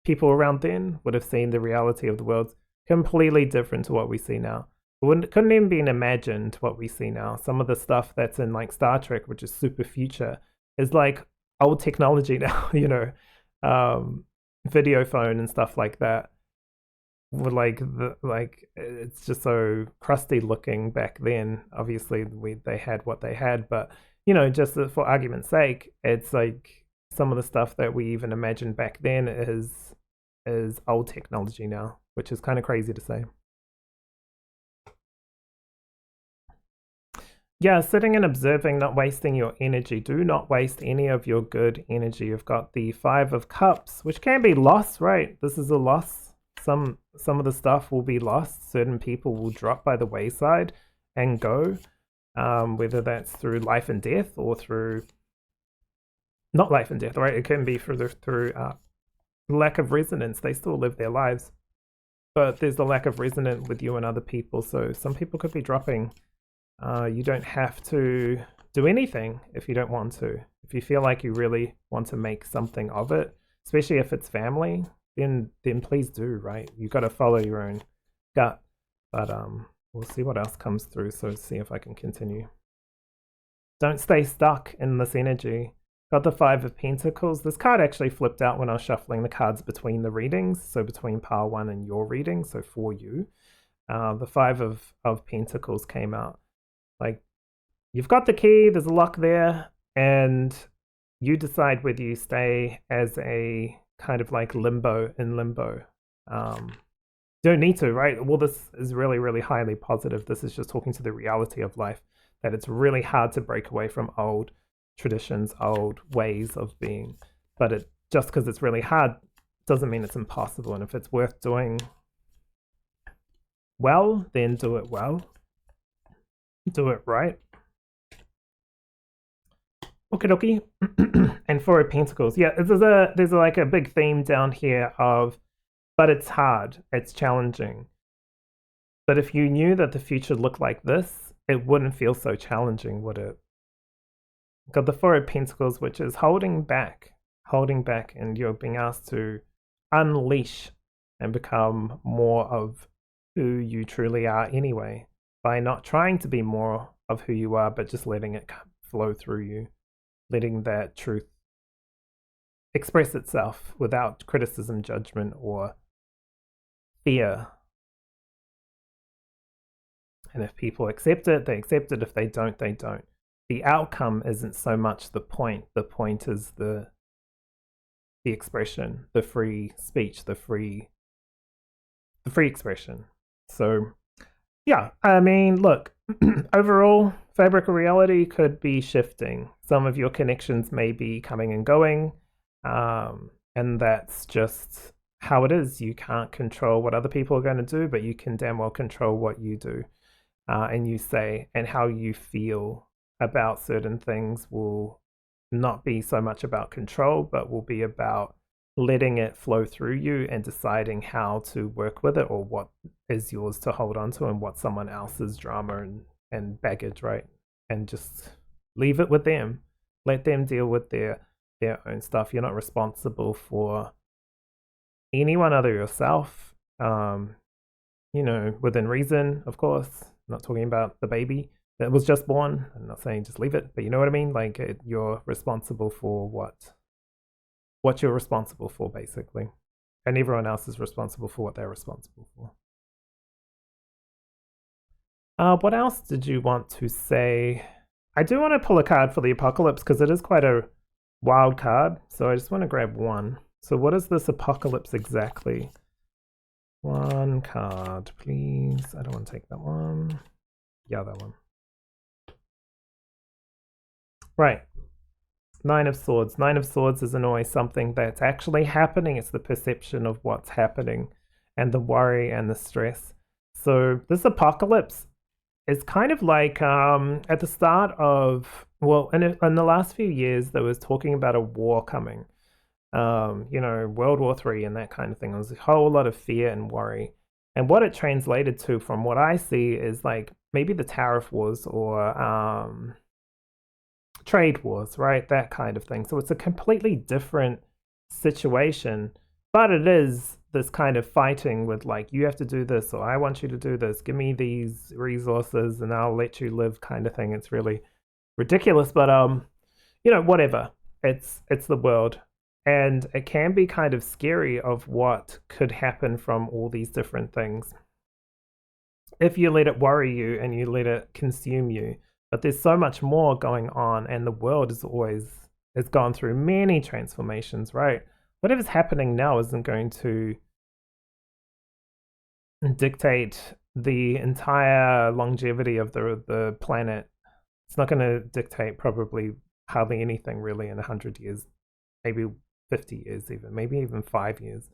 people around then would have seen the reality of the world completely different to what we see now. Couldn't even be imagined what we see now. Some of the stuff that's in like Star Trek, which is super future, is like old technology now, you know, video phone and stuff like that. With like it's just so crusty looking back then. Obviously, they had what they had, but you know, just for argument's sake, it's like some of the stuff that we even imagined back then is old technology now, which is kind of crazy to say. yeah, sitting and observing, not wasting your energy. Do not waste any of your good energy. You've got the Five of Cups, which can be lost, right? This is a loss. Some of the stuff will be lost. Certain people will drop by the wayside and go, whether that's through life and death or through not life and death, right? It can be through lack of resonance. They still live their lives, but there's the lack of resonance with you and other people. So some people could be dropping. You don't have to do anything if you don't want to. If you feel like you really want to make something of it, especially if it's family, then please do, right? You got to follow your own gut. But we'll see what else comes through. So see if I can continue. Don't stay stuck in this energy. Got the Five of Pentacles. This card actually flipped out when I was shuffling the cards between the readings, so between pile 1 and your reading, so for you. The Five of Pentacles came out. Like, you've got the key, there's a lock there, and you decide whether you stay as a kind of like limbo. Don't need to, right? Well, this is really, really highly positive. This is just talking to the reality of life, that it's really hard to break away from old traditions, old ways of being. But it just because it's really hard doesn't mean it's impossible. And if it's worth doing well, then do it well. Do it right. Okie dokie. And Four of Pentacles. Yeah, there's like a big theme down here of, but it's hard, it's challenging. But if you knew that the future looked like this, it wouldn't feel so challenging, would it? Got the Four of Pentacles, which is holding back, and you're being asked to unleash and become more of who you truly are anyway, by not trying to be more of who you are, but just letting it flow through you, letting that truth express itself without criticism, judgment, or fear. And if people accept it, they accept it. If they don't, they don't. The outcome isn't so much the point. The point is the expression, the free speech, the free expression. So yeah, I mean, look, overall, fabric of reality could be shifting. Some of your connections may be coming and going, and that's just how it is. You can't control what other people are going to do, but you can damn well control what you do and you say, and how you feel about certain things will not be so much about control, but will be about letting it flow through you and deciding how to work with it, or what is yours to hold on to and what someone else's drama and baggage, right? And just leave it with them. Let them deal with their own stuff. You're not responsible for anyone other yourself. You know, within reason, of course. I'm not talking about the baby that was just born. I'm not saying just leave it, but you know what I mean? Like, you're responsible for what you're responsible for, basically. And everyone else is responsible for what they're responsible for. What else did you want to say? I do want to pull a card for the Apocalypse because it is quite a wild card. So I just want to grab one. So what is this Apocalypse exactly? One card, please. I don't want to take that one. Yeah, that one. Right. Nine of Swords. Nine of Swords isn't always something that's actually happening. It's the perception of what's happening and the worry and the stress. So this Apocalypse is kind of like at the start of, well, in the last few years, there was talking about a war coming. You know, World War III and that kind of thing. There was a whole lot of fear and worry. And what it translated to, from what I see, is like maybe the tariff wars or trade wars, right? That kind of thing. So it's a completely different situation, but it is this kind of fighting with like, you have to do this, or I want you to do this, give me these resources and I'll let you live kind of thing. It's really ridiculous, but you know, whatever. It's the world. And it can be kind of scary of what could happen from all these different things if you let it worry you and you let it consume you. But there's so much more going on, and the world has gone through many transformations, right? Whatever's happening now isn't going to dictate the entire longevity of the planet It's not going to dictate probably hardly anything really in 100 years, maybe 50 years even, maybe even 5 years.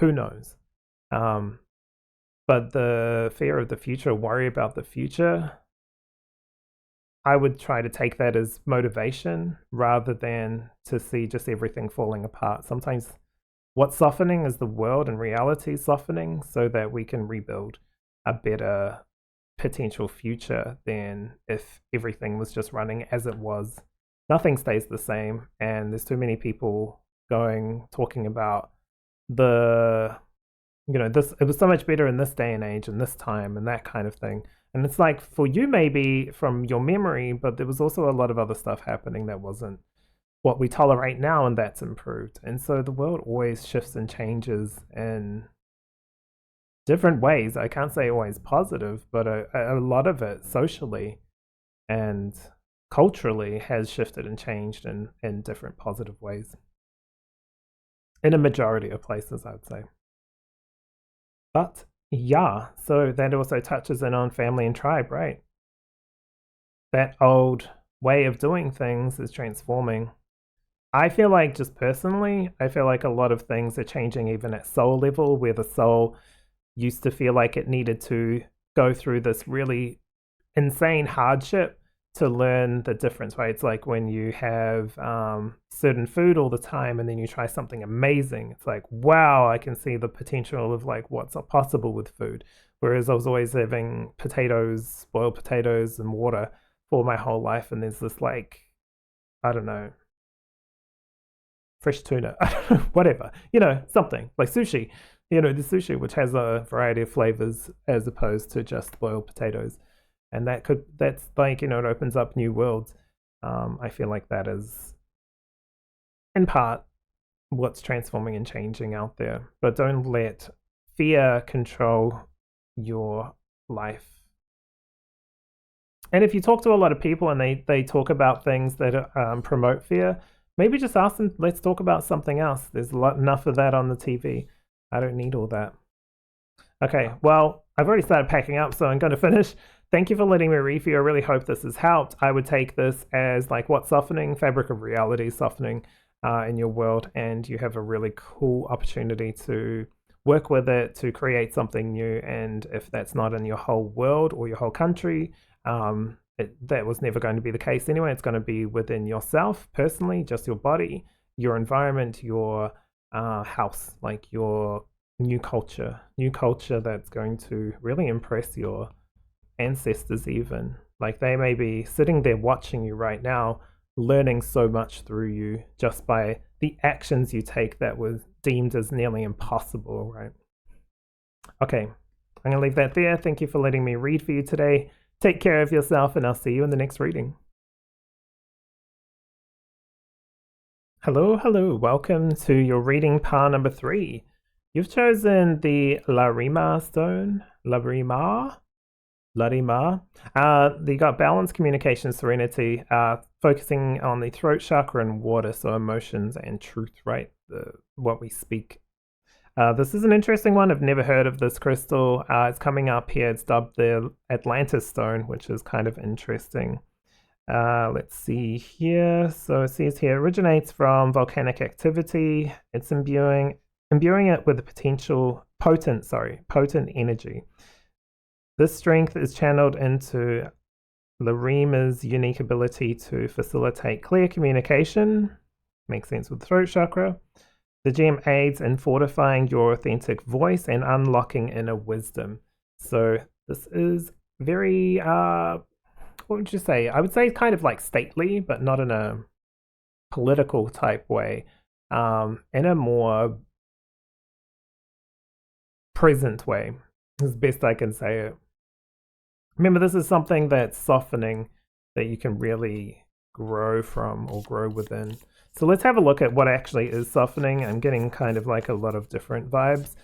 Who knows? But the fear of the future, worry about the future, I would try to take that as motivation rather than to see just everything falling apart. Sometimes what's softening is the world and reality softening so that we can rebuild a better potential future than if everything was just running as it was. Nothing stays the same, and there's too many people talking about this, it was so much better in this day and age and this time and that kind of thing. And it's like, for you maybe from your memory, but there was also a lot of other stuff happening that wasn't what we tolerate now, and that's improved. And so the world always shifts and changes in different ways. I can't say always positive, but a lot of it socially and culturally has shifted and changed in different positive ways. In a majority of places, I would say. But yeah, so that also touches in on family and tribe, right? That old way of doing things is transforming. I feel like, just personally, I feel like a lot of things are changing even at soul level, where the soul used to feel like it needed to go through this really insane hardship to learn the difference, right? It's like when you have certain food all the time and then you try something amazing. It's like, wow, I can see the potential of like what's possible with food. Whereas I was always having potatoes, boiled potatoes and water for my whole life. And there's this like, I don't know, fresh tuna, whatever, something like sushi, the sushi, which has a variety of flavors as opposed to just boiled potatoes. And that's like, it opens up new worlds. I feel like that is in part what's transforming and changing out there. But don't let fear control your life. And if you talk to a lot of people and they talk about things that promote fear, maybe just ask them, let's talk about something else. There's enough of that on the TV. I don't need all that. Okay, well, I've already started packing up, so I'm going to finish. Thank you for letting me read for you. I really hope this has helped. I would take this as like what's softening, fabric of reality softening in your world, and you have a really cool opportunity to work with it to create something new. And if that's not in your whole world or your whole country, that was never going to be the case anyway. It's going to be within yourself personally, just your body, your environment, your house, like your new culture that's going to really impress your ancestors. Even like they may be sitting there watching you right now, learning so much through you just by the actions you take that was deemed as nearly impossible, right? Okay, I'm gonna leave that there. Thank you for letting me read for you today. Take care of yourself, and I'll see you in the next reading. Hello, welcome to your reading pile number 3. You've chosen the Larimar stone. Larimar. They got balance, communication, serenity, focusing on the throat chakra and water, so emotions and truth, right? What we speak. This is an interesting one. I've never heard of this crystal. It's coming up here. It's dubbed the Atlantis stone, which is kind of interesting. Let's see here. So it says here, originates from volcanic activity. It's imbuing it with a potent energy. This strength is channeled into Larimar's unique ability to facilitate clear communication. Makes sense with the throat chakra. The gem aids in fortifying your authentic voice and unlocking inner wisdom. So this is very, what would you say? I would say kind of like stately, but not in a political type way. In a more present way, is best I can say it. Remember, this is something that's softening that you can really grow from or grow within. So let's have a look at what actually is softening. I'm getting kind of like a lot of different vibes.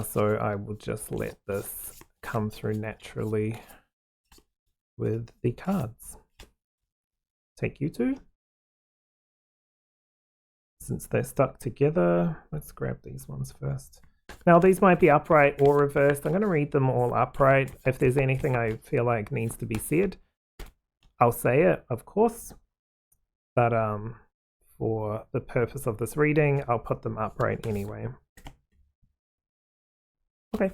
So I will just let this come through naturally with the cards. Take you two. Since they're stuck together, let's grab these ones first. Now these might be upright or reversed. I'm going to read them all upright. If there's anything I feel like needs to be said, I'll say it, of course, but for the purpose of this reading, I'll put them upright anyway. Okay.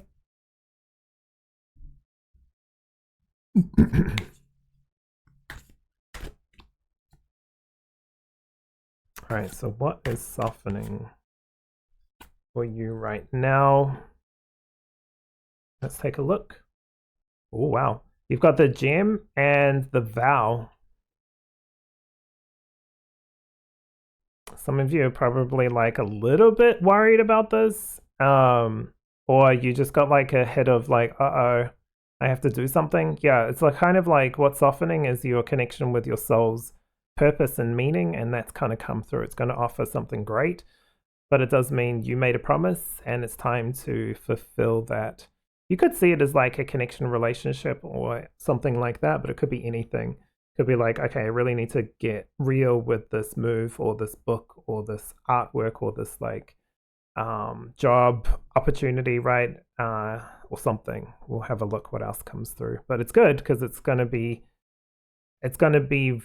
All right, so what is softening for you right now? Let's take a look. Oh, wow. You've got the gem and the vow. Some of you are probably like a little bit worried about this. Or you just got like a hit of like, uh-oh, I have to do something. Yeah, it's like kind of like what's softening is your connection with your soul's purpose and meaning, and that's kind of come through. It's going to offer something great, but it does mean you made a promise and it's time to fulfill that. You could see it as like a connection relationship or something like that, but it could be anything. It could be like, okay, I really need to get real with this move or this book or this artwork or this like job opportunity, right? Or something. We'll have a look what else comes through. But it's good because it's going to be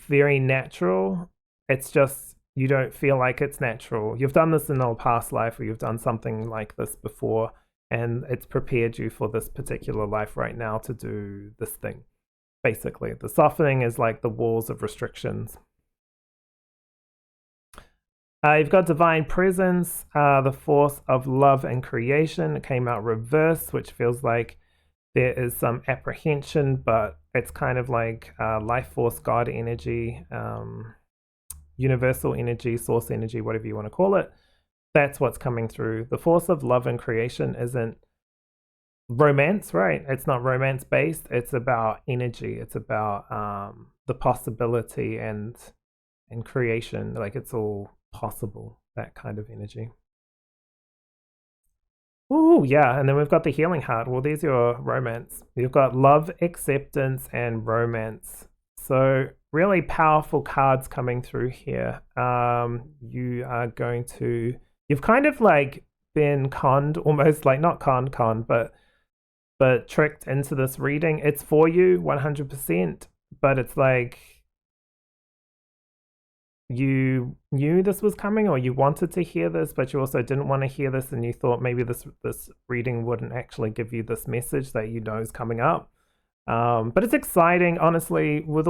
very natural. It's just you don't feel like it's natural. You've done this in a past life, or you've done something like this before, and it's prepared you for this particular life right now to do this thing. Basically, the softening is like the walls of restrictions. You've got divine presence, the force of love and creation. It came out reverse, which feels like there is some apprehension, but it's kind of like life force, God energy, universal energy, source energy, whatever you want to call it. That's what's coming through. The force of love and creation isn't romance, right? It's not romance based. It's about energy. It's about the possibility and creation. Like it's all possible, that kind of energy. Oh, yeah, and then we've got the healing heart. Well, there's your romance. You've got love, acceptance, and romance. So really powerful cards coming through here. You are going to, you've kind of like been conned, almost like not conned, but tricked into this reading. It's for you 100%, but it's like you knew this was coming, or you wanted to hear this, but you also didn't want to hear this, and you thought maybe this reading wouldn't actually give you this message that you know is coming up. But it's exciting, honestly, with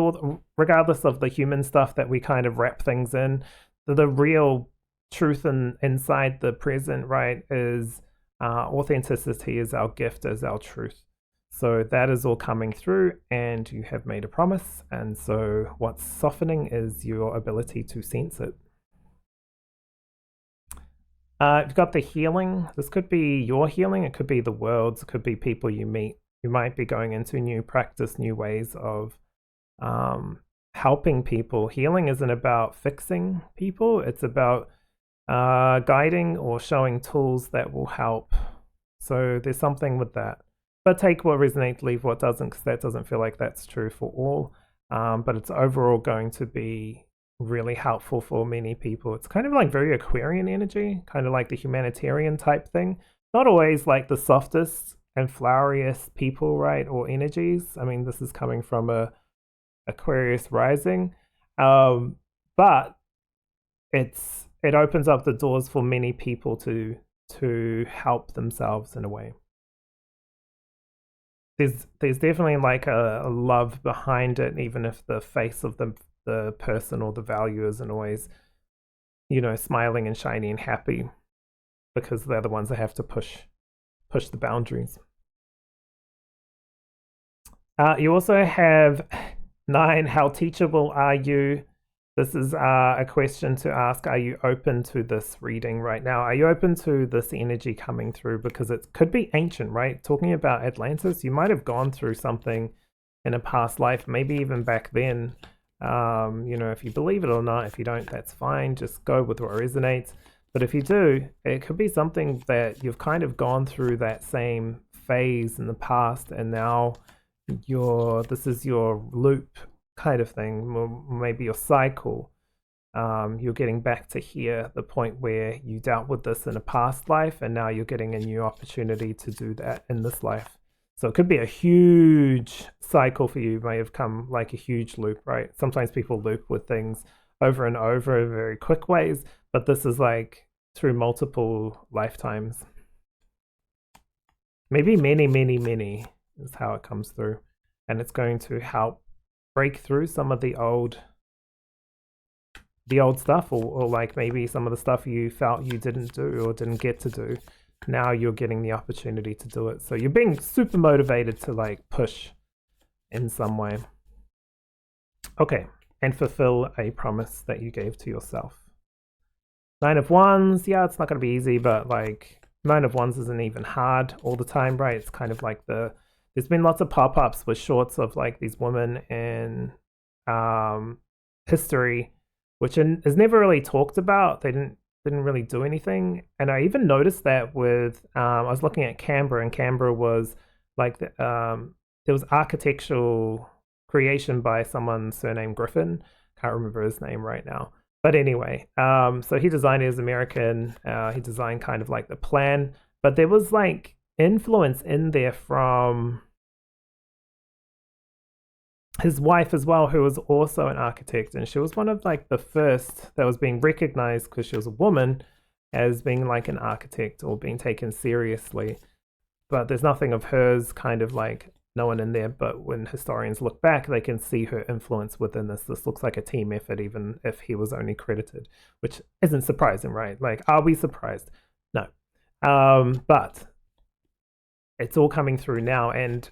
regardless of the human stuff that we kind of wrap things in, the real truth inside the present, right, is authenticity is our gift, is our truth. So that is all coming through, and you have made a promise. And so what's softening is your ability to sense it. You've got the healing. This could be your healing. It could be the world's. It could be people you meet. You might be going into new practice, new ways of helping people. Healing isn't about fixing people. It's about guiding or showing tools that will help. So there's something with that. But take what resonates, leave what doesn't, because that doesn't feel like that's true for all. But it's overall going to be really helpful for many people. It's kind of like very Aquarian energy, kind of like the humanitarian type thing. Not always like the softest and floweriest people, right, or energies. I mean, this is coming from a Aquarius rising. But it opens up the doors for many people to help themselves in a way. There's definitely like a love behind it, even if the face of the person or the value isn't always, you know, smiling and shiny and happy, because they're the ones that have to push the boundaries. You also have 9. How teachable are you? This is a question to ask. Are you open to this reading right now? Are you open to this energy coming through? Because it could be ancient, right? Talking about Atlantis, you might have gone through something in a past life, maybe even back then. You know, if you believe it or not, if you don't, that's fine. Just go with what resonates. But if you do, it could be something that you've kind of gone through that same phase in the past, and now this is your loop kind of thing, maybe your cycle. You're getting back to here, the point where you dealt with this in a past life, and now you're getting a new opportunity to do that in this life. So it could be a huge cycle for you, may have come like a huge loop, right? Sometimes people loop with things over and over in very quick ways, but this is like through multiple lifetimes. Maybe many, many, many is how it comes through. And it's going to help break through some of the old stuff, or like maybe some of the stuff you felt you didn't do or didn't get to do. Now you're getting the opportunity to do it. So you're being super motivated to like push in some way. Okay, and fulfill a promise that you gave to yourself. 9 of Wands, yeah, it's not going to be easy, but like 9 of Wands isn't even hard all the time, right? It's kind of like there's been lots of pop-ups with shorts of like these women in history, which is never really talked about. They didn't really do anything. And I even noticed that with I was looking at Canberra, and Canberra was like there was architectural creation by someone surnamed Griffin. Can't remember his name right now. But anyway, so he designed it as American. He designed kind of like the plan, but there was like influence in there from his wife as well, who was also an architect, and she was one of like the first that was being recognized because she was a woman as being like an architect or being taken seriously. But there's nothing of hers kind of like no one in there, but when historians look back, they can see her influence within this. This looks like a team effort, even if he was only credited, which isn't surprising, right? Like, are we surprised? No. But it's all coming through now. And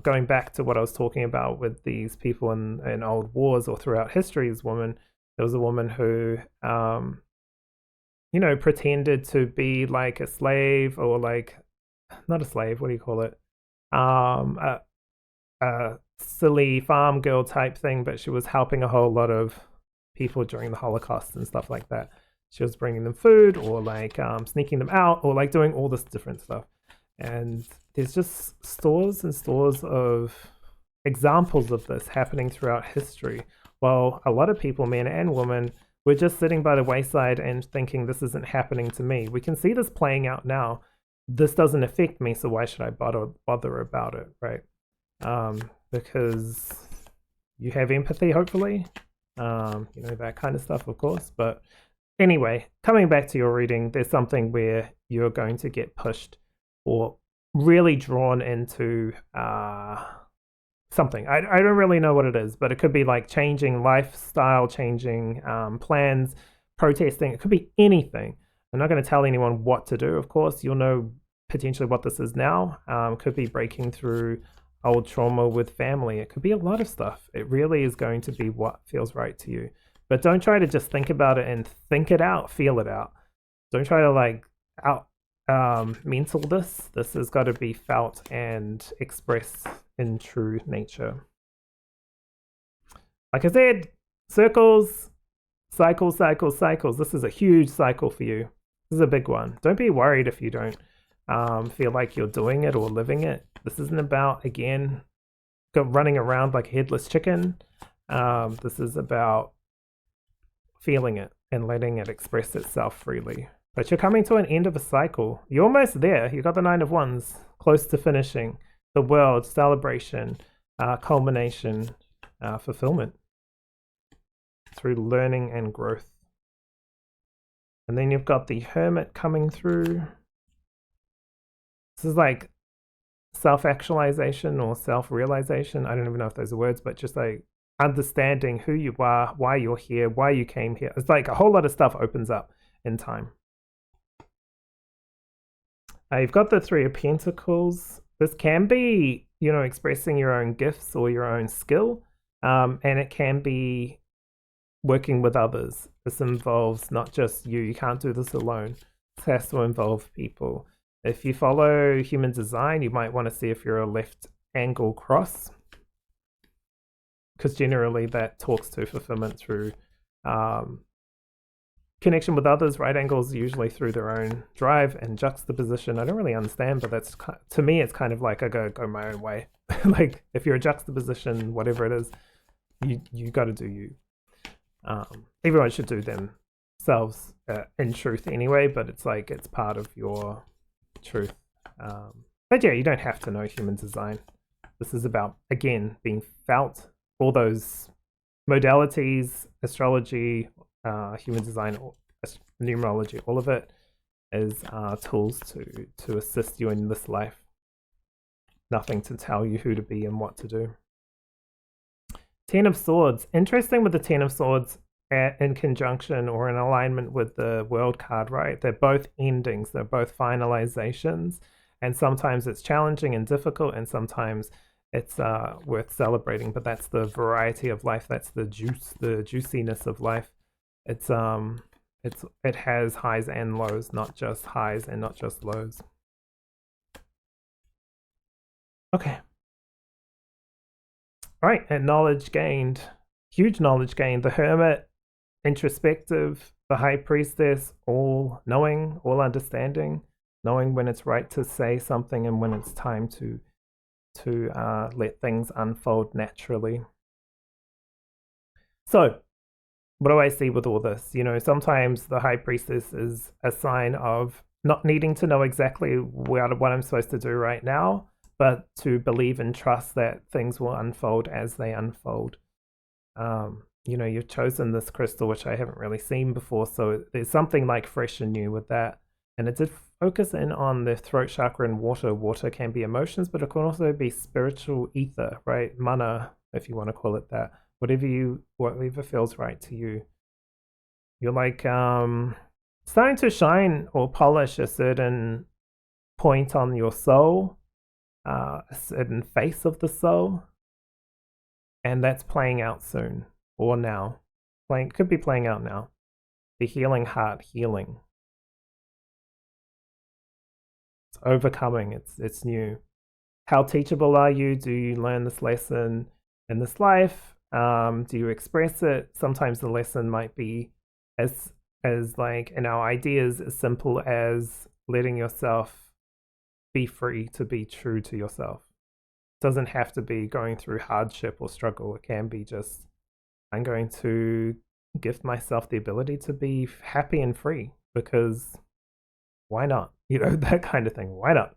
going back to what I was talking about with these people in old wars or throughout history, there was a woman who, pretended to be like a slave, or like, not a slave, what do you call it? A silly farm girl type thing, but she was helping a whole lot of people during the Holocaust and stuff like that. She was bringing them food, or like sneaking them out, or like doing all this different stuff. And there's just stores and stores of examples of this happening throughout history. Well, a lot of people, men and women, were just sitting by the wayside and thinking, this isn't happening to me. We can see this playing out now. This doesn't affect me, so why should I bother about it, right? Because you have empathy, hopefully, that kind of stuff, of course. But anyway, coming back to your reading, there's something where you're going to get pushed or really drawn into something. I don't really know what it is, but it could be like changing lifestyle, changing plans, protesting. It could be anything. I'm not going to tell anyone what to do, of course. You'll know potentially what this is now. Could be breaking through old trauma with family. It could be a lot of stuff. It really is going to be what feels right to you. But don't try to just think about it and think it out, feel it out. Don't try to like mental this. This has got to be felt and expressed in true nature. Like I said, circles, cycles, cycles, cycles. This is a huge cycle for you. This is a big one. Don't be worried if you don't feel like you're doing it or living it. This isn't about, again, running around like a headless chicken. This is about feeling it and letting it express itself freely. But you're coming to an end of a cycle. You're almost there. You got the 9 of Wands, close to finishing. The world, celebration, culmination, fulfillment through learning and growth. And then you've got the Hermit coming through. This is like self-actualization or self-realization. I don't even know if those are words, but just like understanding who you are, why you're here, why you came here. It's like a whole lot of stuff opens up in time. You've got the 3 of Pentacles. This can be, expressing your own gifts or your own skill, and it can be working with others. This involves not just you. You can't do this alone. This has to involve people. If you follow human design, you might want to see if you're a left angle cross, because generally that talks to fulfillment through connection with others. Right angles usually through their own drive and juxtaposition. I don't really understand, but that's, to me, it's kind of like I go my own way. Like if you're a juxtaposition, whatever it is, you got to do you. Everyone should do themselves in truth anyway, but it's like it's part of your truth. But yeah, you don't have to know human design. This is about, again, being felt. All those modalities, astrology, human design, numerology, all of it is tools to assist you in this life. Nothing to tell you who to be and what to do. Ten of Swords. Interesting with the Ten of Swords in conjunction or in alignment with the World card, right? They're both endings. They're both finalizations. And sometimes it's challenging and difficult, and sometimes it's worth celebrating. But that's the variety of life. That's the juiciness of life. It has highs and lows, not just highs and not just lows. Okay. All right, and knowledge gained. Huge knowledge gained. The Hermit, introspective. The High Priestess, all knowing, all understanding, knowing when it's right to say something and when it's time to let things unfold naturally. So, what do I see with all this? You know, sometimes the High Priestess is a sign of not needing to know exactly what I'm supposed to do right now, but to believe and trust that things will unfold as they unfold. You know, you've chosen this crystal, which I haven't really seen before, so there's something like fresh and new with that. And it did focus in on the throat chakra and water. Water can be emotions, but it can also be spiritual ether, right? Mana, if you want to call it that. Whatever feels right to you. You're like starting to shine or polish a certain point on your soul, a certain face of the soul, and that's playing out soon or now. Could be playing out now. The healing heart healing. It's overcoming. It's new. How teachable are you? Do you learn this lesson in this life? Do you express it? Sometimes the lesson might be as like in our ideas as simple as letting yourself be free to be true to yourself. It doesn't have to be going through hardship or struggle. It can be just, I'm going to gift myself the ability to be happy and free, because why not? You know, that kind of thing. Why not?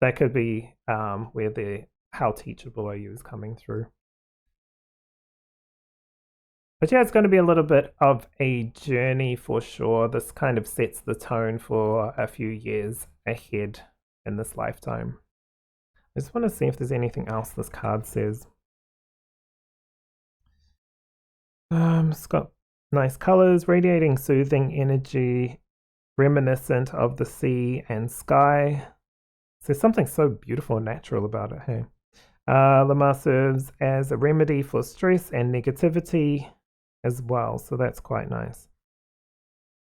That could be where the how teachable are you is coming through. But yeah, it's going to be a little bit of a journey for sure. This kind of sets the tone for a few years ahead in this lifetime. I just want to see if there's anything else this card says. It's got nice colors, radiating soothing energy, reminiscent of the sea and sky. So there's something so beautiful and natural about it, hey? Larimar serves as a remedy for stress and negativity as well, so that's quite nice.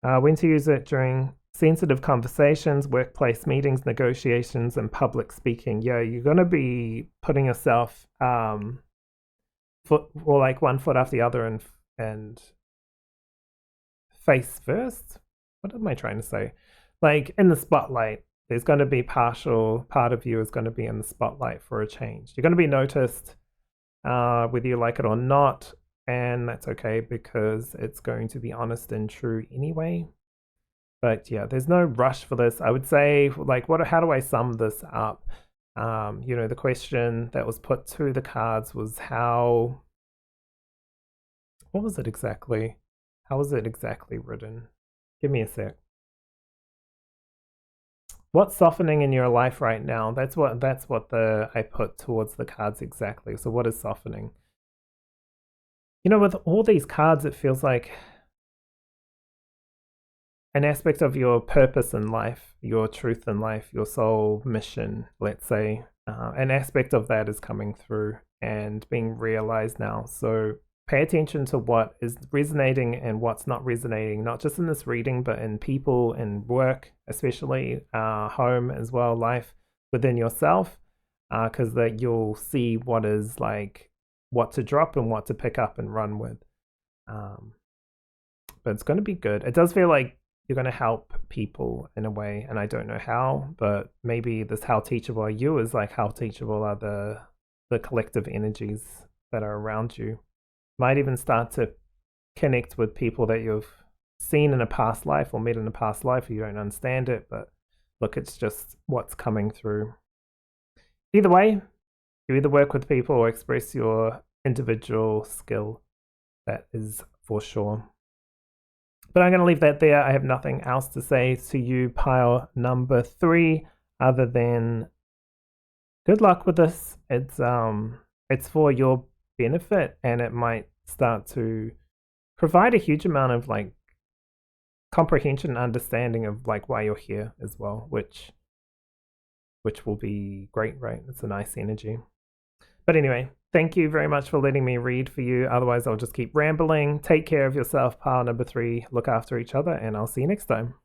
When to use it during sensitive conversations, workplace meetings, negotiations, and public speaking. Yeah, you're going to be putting yourself one foot after the other and face first. What am I trying to say? Like in the spotlight, there's going to be part of you is going to be in the spotlight for a change. You're going to be noticed whether you like it or not, and that's okay because it's going to be honest and true anyway. But yeah, there's no rush for this. I would say, like, how do I sum this up? You know, the question that was put to the cards was what was it exactly? How was it exactly written? Give me a sec. What's softening in your life right now? That's what I put towards the cards exactly. So what is softening? You know, with all these cards, it feels like an aspect of your purpose in life, your truth in life, your soul mission, let's say, an aspect of that is coming through and being realized now. So pay attention to what is resonating and what's not resonating, not just in this reading, but in people and work, especially home as well, life within yourself, because that you'll see what is like, what to drop and what to pick up and run with. But it's going to be good. It does feel like you're going to help people in a way, and I don't know how, but maybe this how teachable are you is like how teachable are the collective energies that are around you. Might even start to connect with people that you've seen in a past life or met in a past life. You don't understand it, but look, it's just what's coming through. either way, you either work with people or express your individual skill. That is for sure. But I'm going to leave that there. I have nothing else to say to you, pile number 3, other than good luck with this. It's for your benefit, and it might start to provide a huge amount of like comprehension and understanding of like why you're here as well, which will be great, right? It's a nice energy. But anyway, thank you very much for letting me read for you. Otherwise, I'll just keep rambling. Take care of yourself, pile number 3. Look after each other, and I'll see you next time.